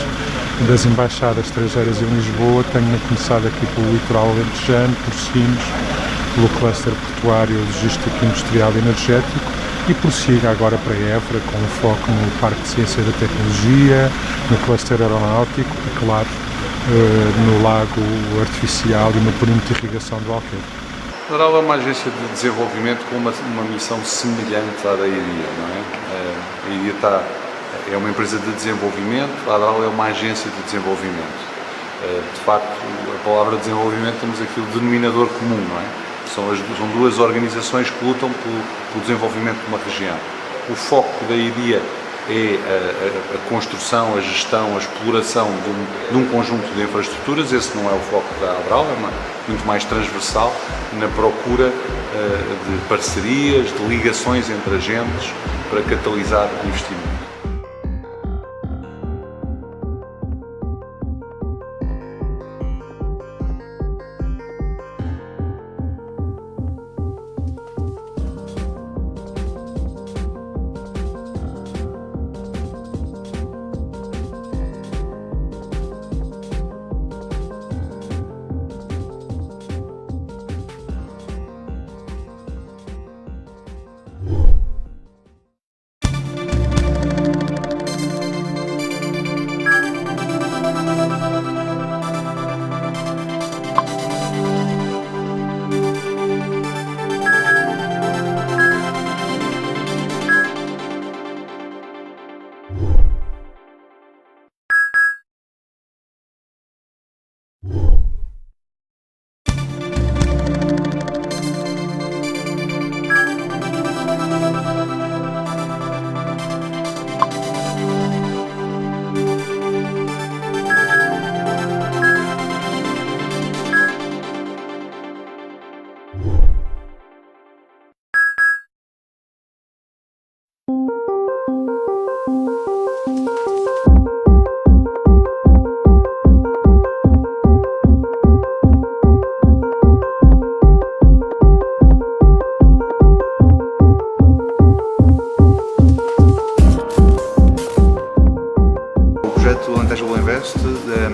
das embaixadas estrangeiras em Lisboa. Tenho começado aqui pelo litoral alentejano, por Sines, pelo cluster portuário, logístico, industrial e energético, e prossiga agora para Évora, com um foco no Parque de Ciência e da Tecnologia, no cluster aeronáutico e, claro, no lago artificial e no perímetro de irrigação do Alqueire. A ADRAL é uma agência de desenvolvimento com uma missão semelhante à da IDIA, não é? A IDIA é uma empresa de desenvolvimento, a ADRAL é uma agência de desenvolvimento. De facto, a palavra desenvolvimento, temos aqui o denominador comum, não é? São 2 organizações que lutam pelo desenvolvimento de uma região. O foco da IDIA é a construção, a gestão, a exploração de um conjunto de infraestruturas. Esse não é o foco da ADRAL, é muito mais transversal, na procura de parcerias, de ligações entre agentes para catalisar investimento.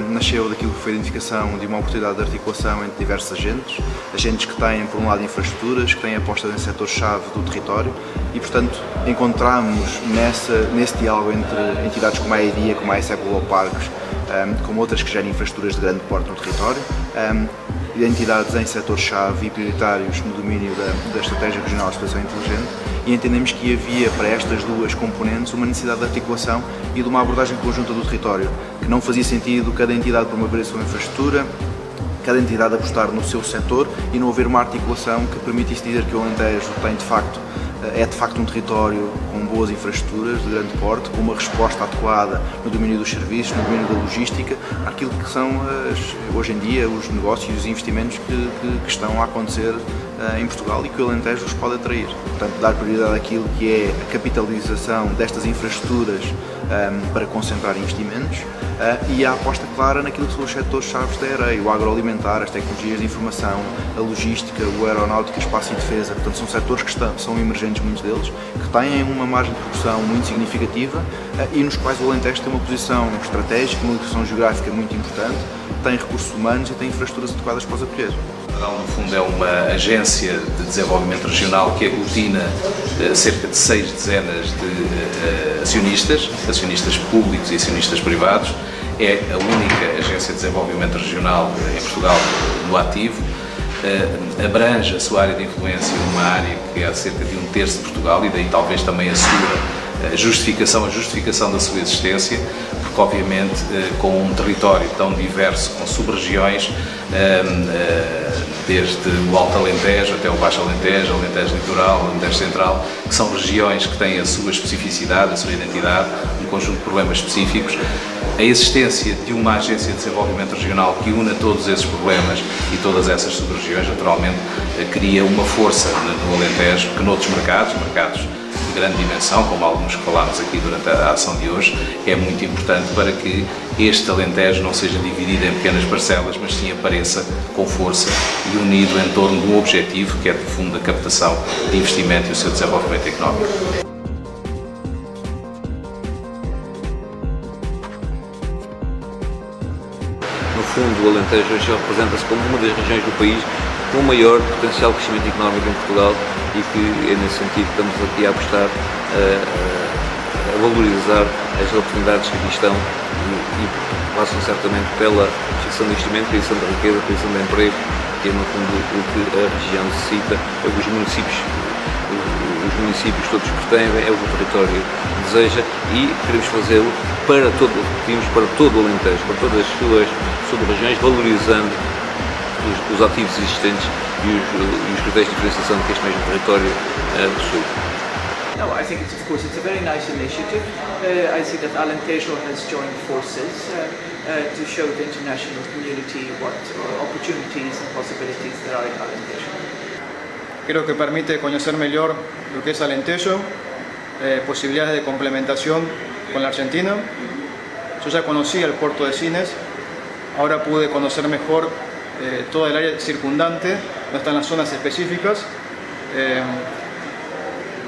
Nasceu daquilo que foi a identificação de uma oportunidade de articulação entre diversos agentes que têm, por um lado, infraestruturas, que têm apostas em setores-chave do território e, portanto, encontramos nesse diálogo entre entidades como a IDIA, como a ICEP Global Parques, como outras que gerem infraestruturas de grande porte no território, entidades em setores-chave e prioritários no domínio da Estratégia Regional de Exploração Inteligente, e entendemos que havia para estas 2 componentes uma necessidade de articulação e de uma abordagem conjunta do território, que não fazia sentido cada entidade promover a sua infraestrutura, cada entidade apostar no seu setor e não haver uma articulação que permitisse dizer que o Alentejo é de facto um território com boas infraestruturas de grande porte, com uma resposta adequada no domínio dos serviços, no domínio da logística, aquilo que são hoje em dia os negócios e os investimentos que estão a acontecer em Portugal e que o Alentejo os pode atrair. Portanto, dar prioridade àquilo que é a capitalização destas infraestruturas para concentrar investimentos e a aposta clara naquilo que são os setores-chave da AREI, o agroalimentar, as tecnologias de informação, a logística, o aeronáutico, espaço e defesa. Portanto, são setores que são emergentes, muitos deles, que têm uma margem de produção muito significativa e nos quais o Alentejo tem uma posição estratégica, uma posição geográfica muito importante, tem recursos humanos e tem infraestruturas adequadas para os acolher. A ADRAL, no fundo, é uma agência de desenvolvimento regional que aglutina cerca de 6 dezenas de acionistas públicos e acionistas privados. É a única agência de desenvolvimento regional em Portugal no ativo. Abrange a sua área de influência numa área que é cerca de 1/3 de Portugal, e daí talvez também a justificação da sua existência, porque obviamente com um território tão diverso, com sub-regiões, desde o Alto Alentejo até o Baixo Alentejo, Alentejo Litoral, Alentejo Central, que são regiões que têm a sua especificidade, a sua identidade, um conjunto de problemas específicos. A existência de uma agência de desenvolvimento regional que una todos esses problemas e todas essas sub-regiões, naturalmente, cria uma força no Alentejo que noutros mercados de grande dimensão, como alguns que falámos aqui durante a ação de hoje, é muito importante para que este Alentejo não seja dividido em pequenas parcelas, mas sim apareça com força e unido em torno de um objetivo que é, de fundo, a captação de investimento e o seu desenvolvimento económico. No fundo, o Alentejo hoje representa-se como uma das regiões do país com o maior potencial de crescimento económico em Portugal e que é nesse sentido que estamos aqui a apostar a valorizar as oportunidades que aqui estão e passam certamente pela fixação de investimento, criação de riqueza, criação de emprego, que é no fundo o que a região necessita, é o que os municípios todos pretendem, é o que o território deseja e queremos fazê-lo para todo o Alentejo, para todas as suas sub-regiões, valorizando os ativos existentes e os critérios de diferenciação que este mesmo território possui. No, I think it's a very nice initiative. I see that Alentejo has joined forces to show the international community what opportunities and possibilities there are in Alentejo. Creo que permite conocer mejor lo que es Alentejo, posibilidades de complementación con la Argentina. Yo ya conocía el puerto de Sines, ahora pude conocer mejor toda el área circundante, donde están las zonas específicas.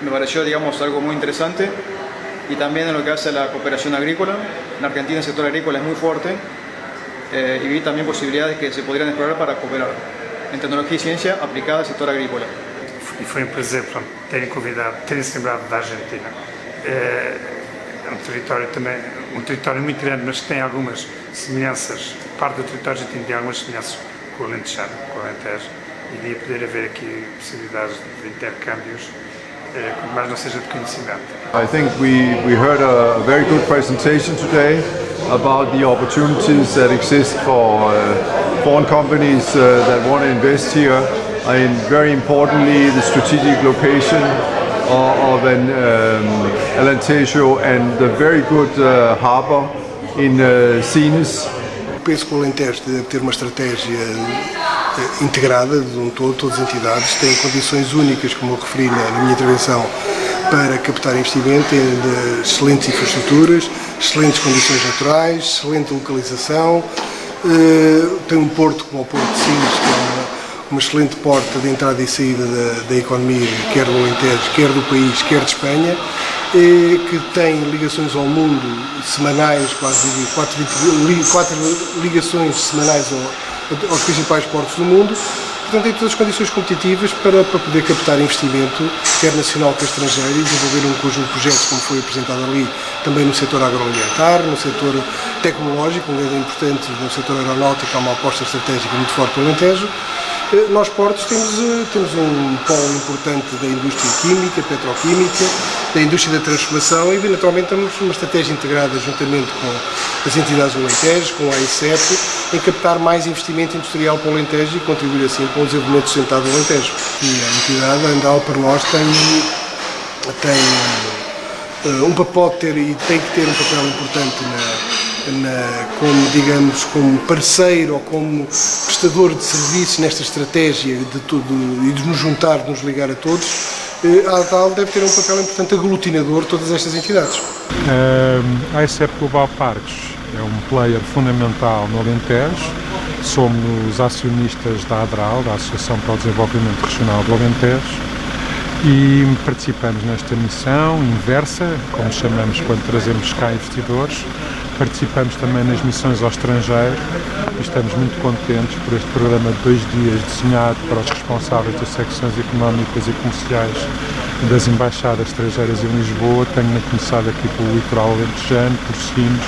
Me pareció, digamos, algo muy interesante, y también en lo que hace a la cooperación agrícola. En Argentina el sector agrícola es muy fuerte, y vi también posibilidades que se podrían explorar para cooperar en tecnología y ciencia aplicada al sector agrícola. E foi um prazer, pronto, terem convidado, terem-se lembrado da Argentina. É um território também, um território muito grande, mas que tem algumas semelhanças, parte do território argentino tem algumas semelhanças com o Alentejano, com o Alentejo, e devia poder haver aqui possibilidades de intercâmbios, mas não seja de conhecimento. I think we heard a very good presentation today about the opportunities that exist for foreign companies that want to invest here. And very importantly, the strategic location of an Alentejo and the very good harbour in Sines. Penso que o Alentejo deve ter uma estratégia integrada de um todo, todas as entidades têm condições únicas, como eu referi na minha intervenção, para captar investimento em excelentes infraestruturas, excelentes condições naturais, excelente localização. Tem um porto como o Porto de Sines, que é uma excelente porta de entrada e saída da economia, quer do Alentejo, quer do país, quer de Espanha, que tem ligações ao mundo semanais, quase 4 ligações semanais aos principais portos do mundo. Portanto, tem todas as condições competitivas para poder captar investimento, quer nacional, quer estrangeiro, e desenvolver um conjunto de projetos, como foi apresentado ali, também no setor agroalimentar, no setor tecnológico, onde é importante, no setor aeronáutico, há uma aposta estratégica muito forte no Alentejo. Nós, portos, temos um polo importante da indústria química, petroquímica, da indústria da transformação e, naturalmente, temos uma estratégia integrada juntamente com as entidades do Alentejo, com a AICEP, em captar mais investimento industrial para o Alentejo e contribuir assim para o desenvolvimento sustentável do Alentejo. E a entidade, a Andal, para nós, tem um papel e tem que ter um papel importante como parceiro ou como prestador de serviços nesta estratégia de tudo e de nos juntar, de nos ligar a todos. A Andal deve ter um papel importante aglutinador de todas estas entidades. A AICEP Global Parques é um player fundamental no Alentejo. Somos acionistas da ADRAL, da Associação para o Desenvolvimento Regional do Alentejo, e participamos nesta missão inversa, como chamamos quando trazemos cá investidores. Participamos também nas missões ao estrangeiro e estamos muito contentes por este programa de 2 dias desenhado para os responsáveis das secções económicas e comerciais das embaixadas estrangeiras em Lisboa. Tenho começado aqui pelo litoral alentejano, por Sines,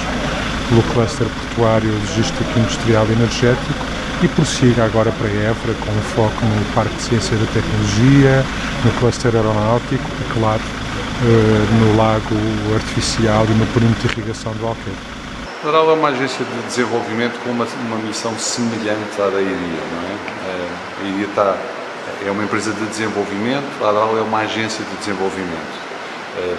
pelo cluster portuário, logístico, industrial e energético, e prossiga agora para Évora, com um foco no Parque de Ciência e da Tecnologia, no cluster aeronáutico e, claro, no lago artificial e no perímetro de irrigação do Alqueire. A ADRAL é uma agência de desenvolvimento com uma missão semelhante à da IDIA, não é? A IDIA é uma empresa de desenvolvimento, a ADRAL é uma agência de desenvolvimento.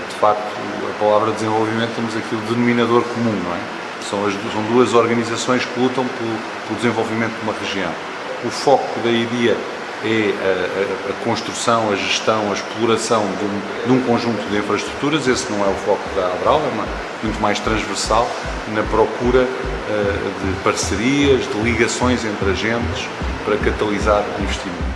De facto, a palavra desenvolvimento temos aqui o denominador comum, não é? São duas organizações que lutam pelo desenvolvimento de uma região. O foco da IDIA é a construção, a gestão, a exploração de um conjunto de infraestruturas. Esse não é o foco da ADRAL, é muito mais transversal na procura de parcerias, de ligações entre agentes para catalisar investimento.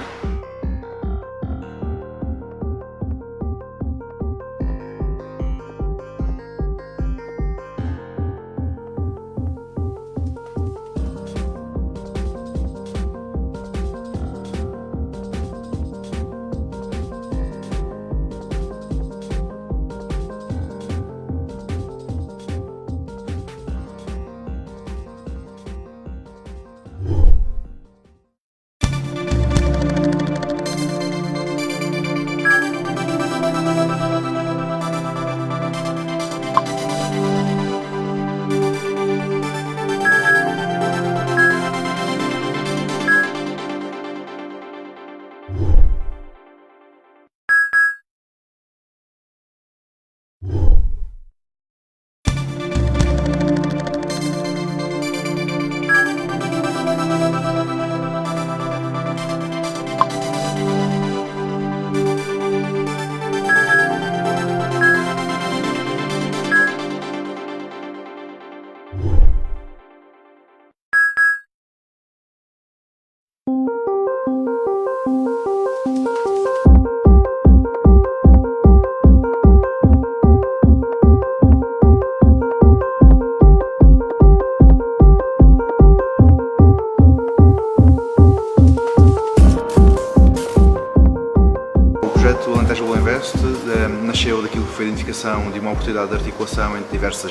Nasceu daquilo que foi a identificação de uma oportunidade de articulação entre diversos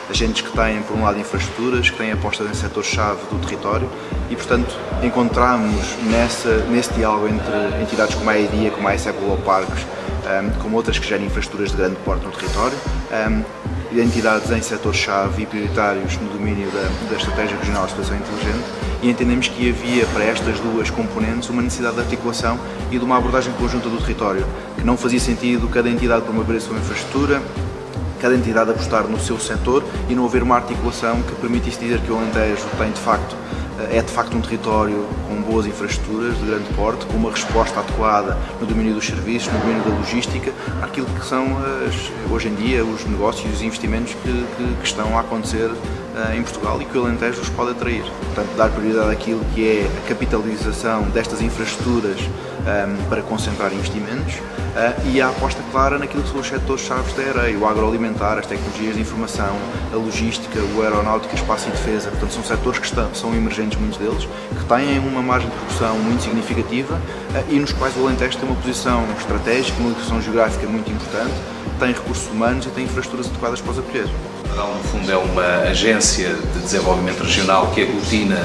agentes que têm, por um lado, infraestruturas, que têm apostas em setores-chave do território e, portanto, encontramos nesse diálogo entre entidades como a IDIA, como a ASEP Global Parques, como outras que gerem infraestruturas de grande porte no território, entidades em setores-chave e prioritários no domínio da Estratégia Regional de Exploração Inteligente, e entendemos que havia para estas duas componentes uma necessidade de articulação e de uma abordagem conjunta do território, que não fazia sentido cada entidade promover a sua infraestrutura, cada entidade apostar no seu setor e não haver uma articulação que permitisse dizer que o Alentejo tem é de facto um território com boas infraestruturas de grande porte, com uma resposta adequada no domínio dos serviços, no domínio da logística, aquilo que são hoje em dia os negócios e os investimentos que estão a acontecer em Portugal e que o Alentejo os pode atrair. Portanto, dar prioridade àquilo que é a capitalização destas infraestruturas para concentrar investimentos e a aposta clara naquilo que são os setores-chave da EREI, o agroalimentar, as tecnologias de informação, a logística, o aeronáutica, espaço e defesa. Portanto, são setores que são emergentes, muitos deles, que têm uma margem de progressão muito significativa e nos quais o Alentejo tem uma posição estratégica, uma posição geográfica muito importante, tem recursos humanos e tem infraestruturas adequadas para os acolher. No fundo, é uma agência de desenvolvimento regional que aglutina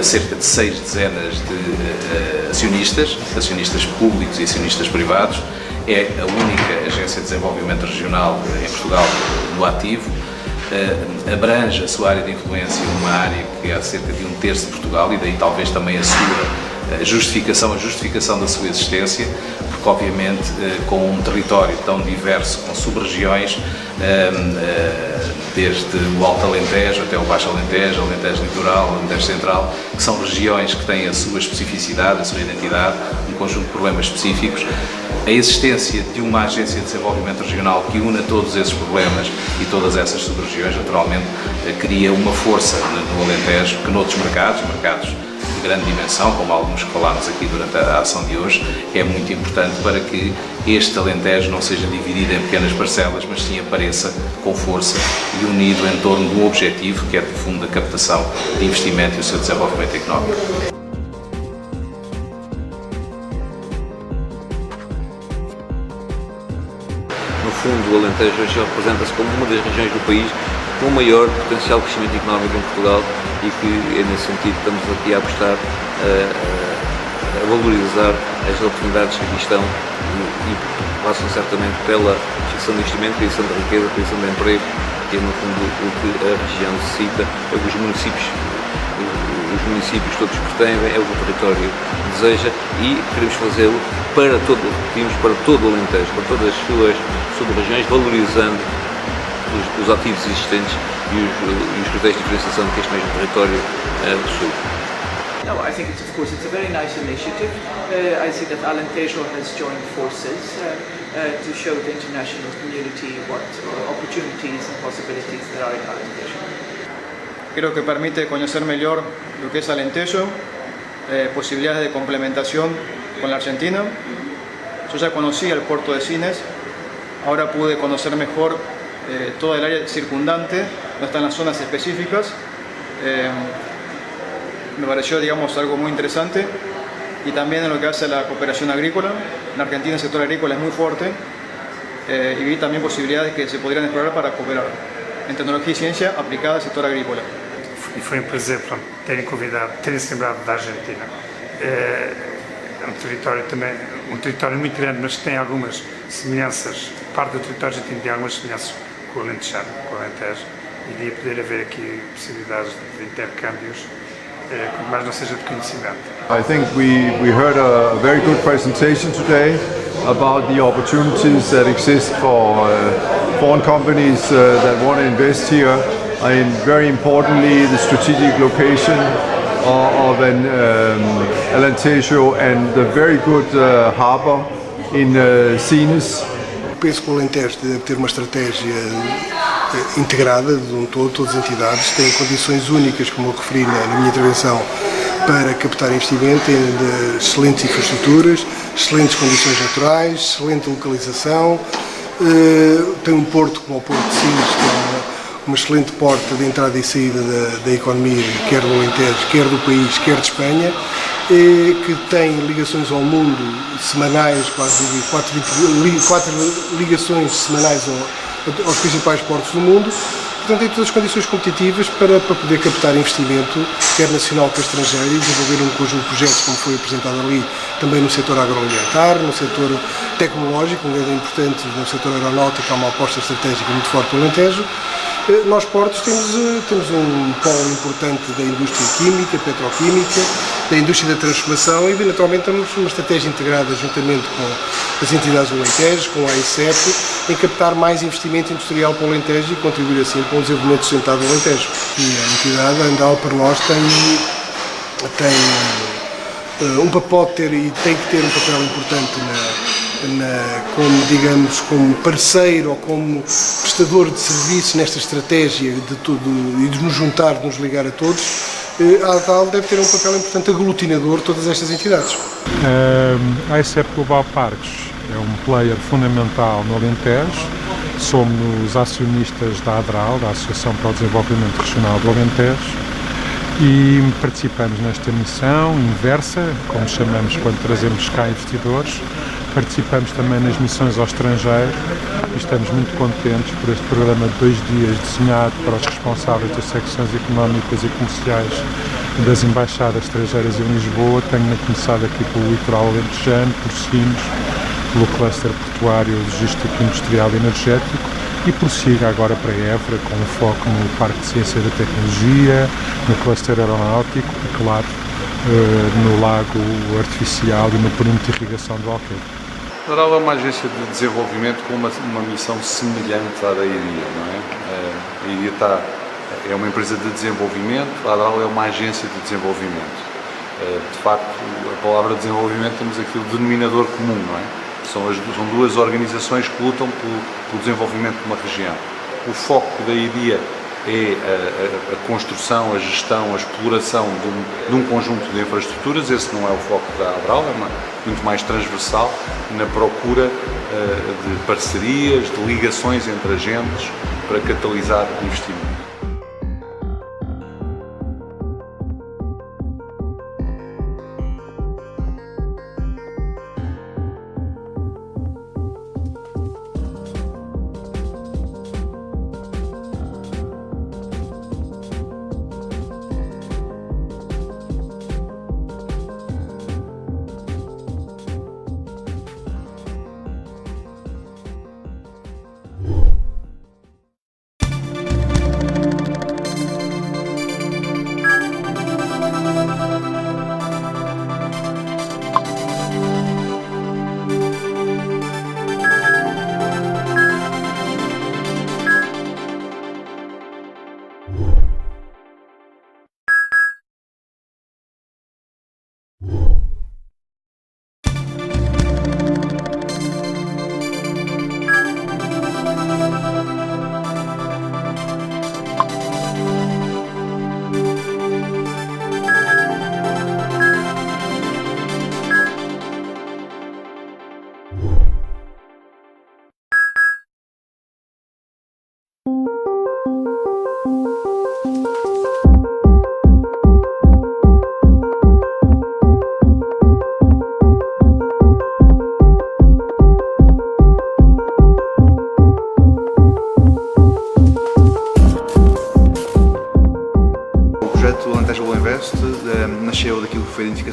cerca de 6 dezenas de acionistas públicos e acionistas privados. É a única agência de desenvolvimento regional em Portugal no ativo. Abrange a sua área de influência uma área que é cerca de 1/3 de Portugal, e daí talvez também a sua justificação da sua existência, porque obviamente com um território tão diverso, com sub-regiões, desde o Alto Alentejo até o Baixo Alentejo, Alentejo Litoral, Alentejo Central, que são regiões que têm a sua especificidade, a sua identidade, um conjunto de problemas específicos. A existência de uma agência de desenvolvimento regional que una todos esses problemas e todas essas sub-regiões, naturalmente, cria uma força no Alentejo que noutros mercados de grande dimensão, como alguns que falámos aqui durante a ação de hoje, é muito importante para que este Alentejo não seja dividido em pequenas parcelas, mas sim apareça com força e unido em torno de um objetivo que é, de fundo, a captação de investimento e o seu desenvolvimento económico. No fundo, o Alentejo hoje representa-se como uma das regiões do país com o maior potencial de crescimento económico em Portugal e que, nesse sentido, estamos aqui a apostar a valorizar as oportunidades que aqui estão e passam certamente pela fixação de investimento, criação de riqueza, criação de emprego que é no fundo o que a região necessita, é o que os municípios todos pretendem, é o que o território deseja e queremos fazê-lo para todo o Alentejo, para todas as suas sub-regiões, valorizando os ativos existentes e os critérios de diferenciação que este mesmo território possui. No, I think it's a very nice initiative. I see that Alentejo has joined forces to show the international community what opportunities and possibilities there are in Alentejo. Creo que permite conocer mejor lo que es Alentejo, posibilidades de complementación con la Argentina. Yo ya conocía el puerto de Sines, ahora pude conocer mejor toda el área circundante, donde están las zonas específicas. Me pareció, digamos, algo muy interesante, y también en lo que hace a la cooperación agrícola. En Argentina el sector agrícola es muy fuerte, y vi también posibilidades que se podrían explorar para cooperar en tecnología y ciencia aplicada al sector agrícola. E foi um prazer, pronto, terem-se lembrado da Argentina. É um território também, um território muito grande, mas que tem algumas semelhanças, parte do território argentino tem algumas semelhanças com o Alentejano, com o Alentejo, e devia poder haver aqui possibilidades de intercâmbios, mas não seja de conhecimento. I think we heard a very good presentation today about the opportunities that exist for foreign companies that want to invest here. And very importantly, the strategic location of Alentejo and the very good harbour in Sines. Penso que o Alentejo deve ter uma estratégia integrada de um todo, todas as entidades têm condições únicas, como eu referi na minha intervenção, para captar investimento em excelentes infraestruturas, excelentes condições naturais, excelente localização. Tem um porto como o Porto de Sines, que é uma excelente porta de entrada e saída da economia, quer do Alentejo, quer do país, quer de Espanha, que tem ligações ao mundo semanais, quase 4 ligações semanais aos principais portos do mundo. Portanto, tem todas as condições competitivas para poder captar investimento, quer nacional quer estrangeiro, e desenvolver um conjunto de projetos, como foi apresentado ali, também no setor agroalimentar, no setor tecnológico, um grande importante no setor aeronáutico, há uma aposta estratégica muito forte no Alentejo. Nós, portos, temos um polo importante da indústria química, petroquímica, da indústria da transformação e, naturalmente, temos uma estratégia integrada juntamente com as entidades do Alentejo, com a AICEP, em captar mais investimento industrial para o Alentejo e contribuir assim para o desenvolvimento sustentado do Alentejo. E a entidade, a Andal, para nós, tem um papel e tem que ter um papel importante como parceiro ou como prestador de serviço nesta estratégia de tudo e de nos juntar, de nos ligar a todos. A Andal deve ter um papel importante aglutinador de todas estas entidades. A AICEP Global Parques é um player fundamental no Alentejo. Somos acionistas da ADRAL, da Associação para o Desenvolvimento Regional do Alentejo, e participamos nesta missão inversa, como chamamos quando trazemos cá investidores. Participamos também nas missões ao estrangeiro e estamos muito contentes por este programa de 2 dias desenhado para os responsáveis das secções económicas e comerciais das embaixadas estrangeiras em Lisboa. Tenho começado aqui pelo litoral alentejano, por Sines, pelo cluster portuário, logístico, industrial e energético, e prossiga agora para Évora, com um foco no Parque de Ciência e da Tecnologia, no cluster aeronáutico e, claro, no lago artificial e no perímetro de irrigação do Alqueire. A ADRAL é uma agência de desenvolvimento com uma missão semelhante à da IDIA, não é? A IDIA é uma empresa de desenvolvimento, a ADRAL é uma agência de desenvolvimento. De facto, a palavra desenvolvimento temos aqui o denominador comum, não é? São 2 organizações que lutam pelo desenvolvimento de uma região. O foco da IDIA é a construção, a gestão, a exploração de um conjunto de infraestruturas. Esse não é o foco da ADRAL, é muito mais transversal na procura de parcerias, de ligações entre agentes para catalisar investimento.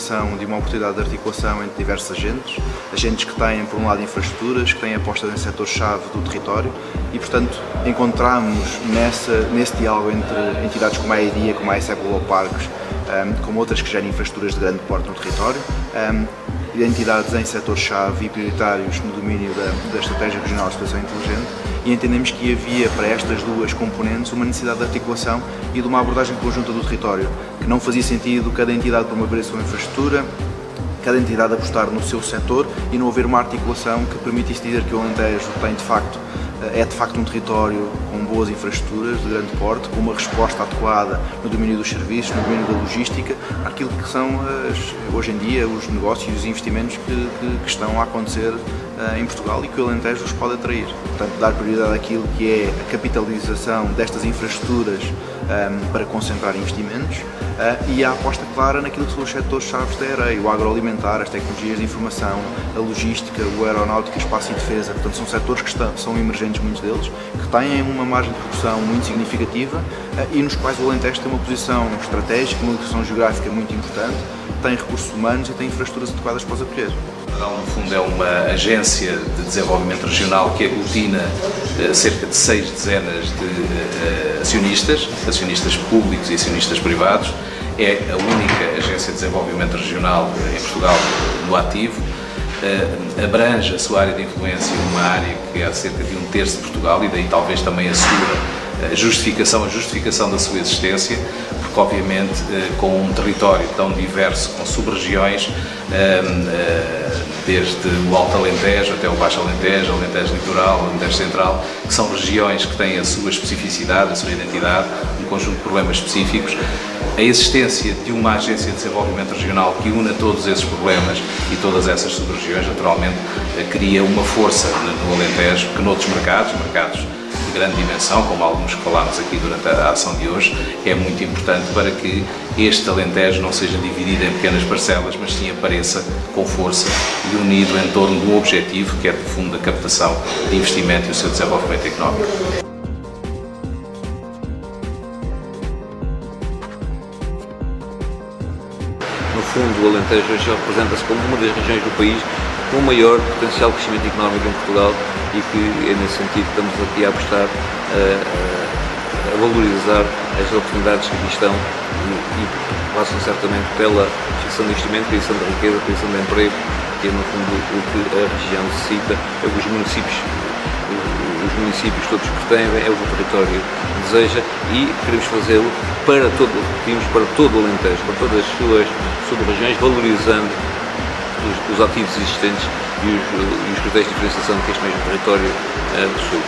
criação de uma oportunidade de articulação entre diversos agentes que têm, por um lado, infraestruturas, que têm apostas em setores-chave do território e, portanto, encontramos nesse diálogo entre entidades como a EIDIA, como a ASEP Global Parques, como outras que gerem infraestruturas de grande porte no território, entidades em setores-chave e prioritários no domínio da Estratégia Regional de Exploração Inteligente, e entendemos que havia para estas duas componentes uma necessidade de articulação e de uma abordagem conjunta do território, que não fazia sentido cada entidade promover a sua infraestrutura, cada entidade apostar no seu setor e não haver uma articulação que permitisse dizer que o Alentejo tem é de facto um território com boas infraestruturas de grande porte, com uma resposta adequada no domínio dos serviços, no domínio da logística, aquilo que são hoje em dia os negócios e os investimentos que estão a acontecer em Portugal e que o Alentejo os pode atrair. Portanto, dar prioridade àquilo que é a capitalização destas infraestruturas para concentrar investimentos e a aposta clara naquilo que são os setores-chave da AREI, o agroalimentar, as tecnologias de informação, a logística, o aeronáutica, espaço e defesa. Portanto, são setores que são emergentes, muitos deles, que têm uma margem de progressão muito significativa e nos quais o Alentejo tem uma posição estratégica, uma posição geográfica muito importante, tem recursos humanos e tem infraestruturas adequadas para os acolher. No fundo, é uma agência de desenvolvimento regional que aglutina cerca de 6 dezenas de acionistas públicos e acionistas privados. É a única agência de desenvolvimento regional em Portugal no ativo. Abrange a sua área de influência uma área que é cerca de 1/3 de Portugal e daí talvez também a justificação da sua existência, porque obviamente com um território tão diverso, com sub-regiões, desde o Alto Alentejo até o Baixo Alentejo, Alentejo Litoral, Alentejo Central, que são regiões que têm a sua especificidade, a sua identidade, um conjunto de problemas específicos. A existência de uma agência de desenvolvimento regional que una todos esses problemas e todas essas sub-regiões, naturalmente, cria uma força no Alentejo que noutros mercados de grande dimensão, como alguns que falámos aqui durante a ação de hoje, é muito importante para que este Alentejo não seja dividido em pequenas parcelas, mas sim apareça com força e unido em torno de um objetivo que é, de fundo, a captação de investimento e o seu desenvolvimento económico. No fundo, o Alentejo hoje representa-se como uma das regiões do país com o maior potencial de crescimento económico em Portugal e que é nesse sentido que estamos aqui a apostar a valorizar as oportunidades que aqui estão e passam certamente pela fixação de investimento, criação de riqueza, criação de emprego, que é no fundo o que a região necessita, é o que os municípios todos pretendem, é o que o território deseja e queremos fazê-lo para todo o Alentejo, para todas as suas sub-regiões, valorizando os ativos existentes e os critérios de diferenciação que este mesmo território possui.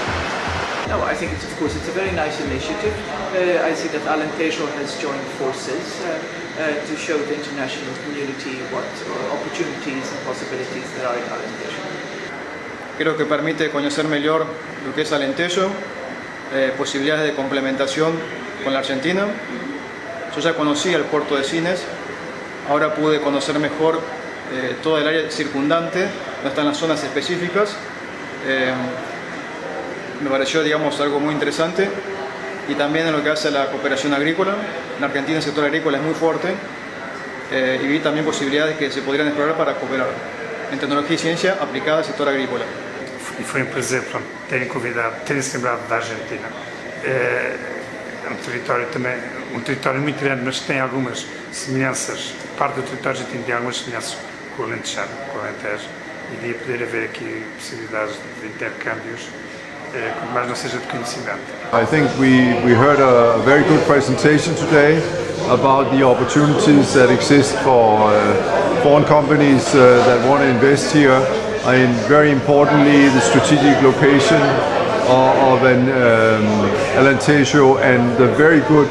No, I think it's a very nice initiative. I see that Alentejo has joined forces to show the international community what opportunities and possibilities there are in Alentejo. Creo que permite conocer mejor lo que es Alentejo, posibilidades de complementación con la Argentina. Yo ya conocía el puerto de Sines, ahora pude conocer mejor toda el área circundante, donde están las zonas específicas. Me pareció, digamos, algo muy interesante, y también en lo que hace a la cooperación agrícola. En Argentina el sector agrícola es muy fuerte y vi también posibilidades que se podrían explorar para cooperar en tecnología y ciencia aplicada al sector agrícola. E foi um prazer terem-se lembrado da Argentina. É um território muito grande, mas que tem algumas semelhanças. Parte do território argentino tem algumas semelhanças com o Alentejano, com o Alentejo, e devia poder haver aqui possibilidades de intercâmbios, mas não seja de conhecimento. I think we heard a very good presentation today about the opportunities that exist for foreign companies that want to invest here. And very importantly, the strategic location of an Alentejo and the very good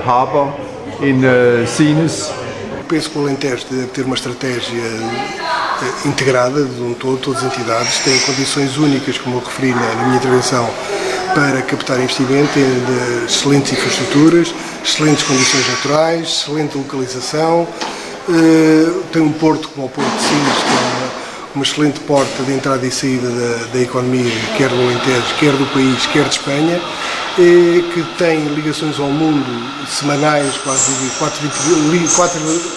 harbour in Sines. Penso que o Alentejo deve ter uma estratégia integrada de um todo, todas as entidades têm condições únicas, como eu referi na minha intervenção, para captar investimento em excelentes infraestruturas, excelentes condições naturais, excelente localização, tem um porto como o Porto de Sines, que é uma excelente porta de entrada e saída da economia, quer do Alentejo, quer do país, quer de Espanha, que tem ligações ao mundo semanais, quase 4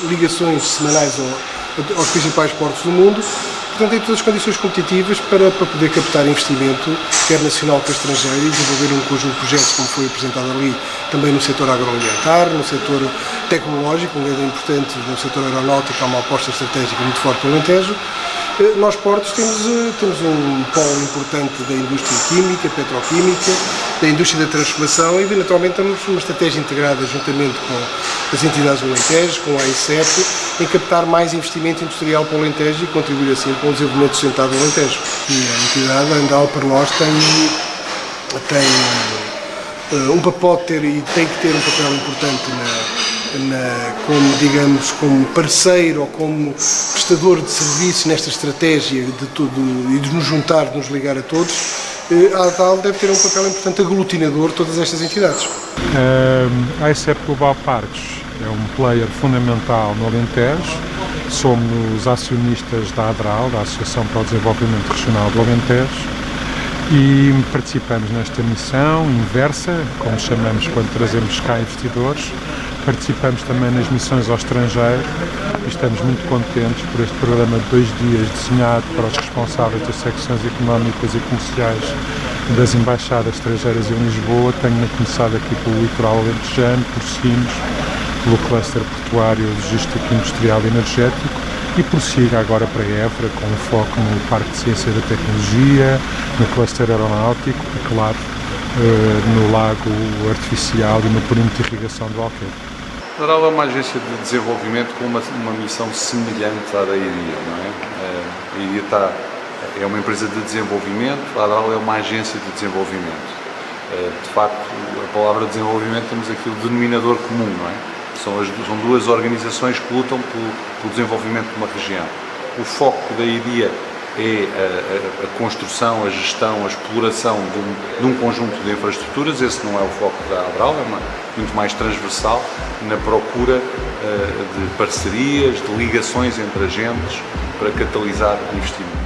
ligações semanais aos principais portos do mundo. Portanto, tem todas as condições competitivas para poder captar investimento, quer nacional quer estrangeiro, e desenvolver um conjunto de projetos, como foi apresentado ali, também no setor agroalimentar, no setor tecnológico, um grande importante, no setor aeronáutico, há uma aposta estratégica muito forte no Alentejo. Nós, portos, temos um polo importante da indústria química, petroquímica, da indústria da transformação e, naturalmente, temos uma estratégia integrada juntamente com as entidades do Alentejo, com a AICEP, em captar mais investimento industrial para o Alentejo e contribuir assim para o desenvolvimento sustentável do Alentejo. E a entidade, a Andal, para nós, tem um papel e tem que ter um papel importante como parceiro ou como prestador de serviços nesta estratégia de tudo e de nos juntar, de nos ligar a todos. A ADAL deve ter um papel importante aglutinador de todas estas entidades. A AICEP Global Parques é um player fundamental no Alentejo. Somos acionistas da ADRAL, da Associação para o Desenvolvimento Regional do Alentejo, e participamos nesta missão inversa, como chamamos quando trazemos cá investidores. Participamos também nas missões ao estrangeiro e estamos muito contentes por este programa de 2 dias desenhado para os responsáveis das secções económicas e comerciais das embaixadas estrangeiras em Lisboa. Tenho começado aqui pelo litoral alentejano, por Sines, pelo cluster portuário, logístico, industrial e energético, e prossiga agora para Évora, com um foco no Parque de Ciência e da Tecnologia, no cluster aeronáutico e, claro, no lago artificial e no perímetro de irrigação do Alqueva. A ADRAL é uma agência de desenvolvimento com uma missão semelhante à da IDIA, não é? A IDIA é uma empresa de desenvolvimento, a ADRAL é uma agência de desenvolvimento. De facto, a palavra desenvolvimento, temos aqui o denominador comum, não é? São 2 organizações que lutam pelo desenvolvimento de uma região. O foco da IDIA é a construção, a gestão, a exploração de um conjunto de infraestruturas. Esse não é o foco da ADRAL, é muito mais transversal, na procura de parcerias, de ligações entre agentes para catalisar investimento.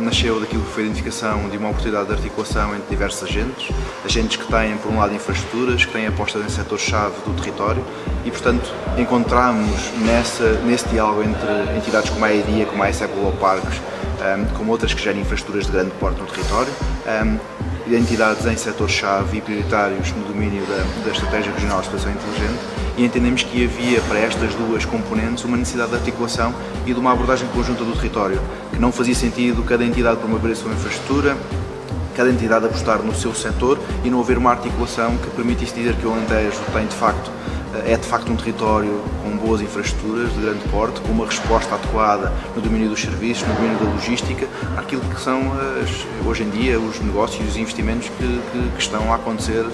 Nasceu daquilo que foi a identificação de uma oportunidade de articulação entre diversos agentes que têm, por um lado, infraestruturas, que têm apostas em setores-chave do território e, portanto, encontramos nesse diálogo entre entidades como a IDIA, como a AICEP Global Parques, como outras que gerem infraestruturas de grande porte no território, entidades em setores-chave e prioritários no domínio da Estratégia Regional de Exploração Inteligente, e entendemos que havia para estas 2 componentes uma necessidade de articulação e de uma abordagem conjunta do território, que não fazia sentido cada entidade promover a sua infraestrutura, cada entidade apostar no seu setor e não haver uma articulação que permitisse dizer que o Alentejo tem é de facto um território com boas infraestruturas de grande porte, com uma resposta adequada no domínio dos serviços, no domínio da logística, aquilo que são hoje em dia os negócios e os investimentos que estão a acontecer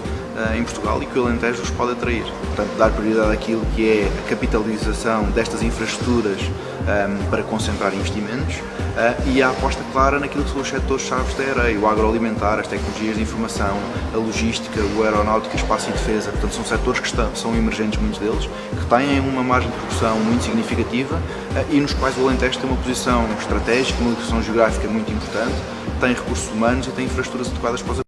em Portugal e que o Alentejo os pode atrair. Portanto, dar prioridade àquilo que é a capitalização destas infraestruturas para concentrar investimentos e a aposta clara naquilo que são os setores-chave da EREI, o agroalimentar, as tecnologias de informação, a logística, o aeronáutica, espaço e defesa. Portanto, são setores que são emergentes, muitos deles, que têm uma margem de progressão muito significativa e nos quais o Alentejo tem uma posição estratégica, uma posição geográfica muito importante, tem recursos humanos e tem infraestruturas adequadas para os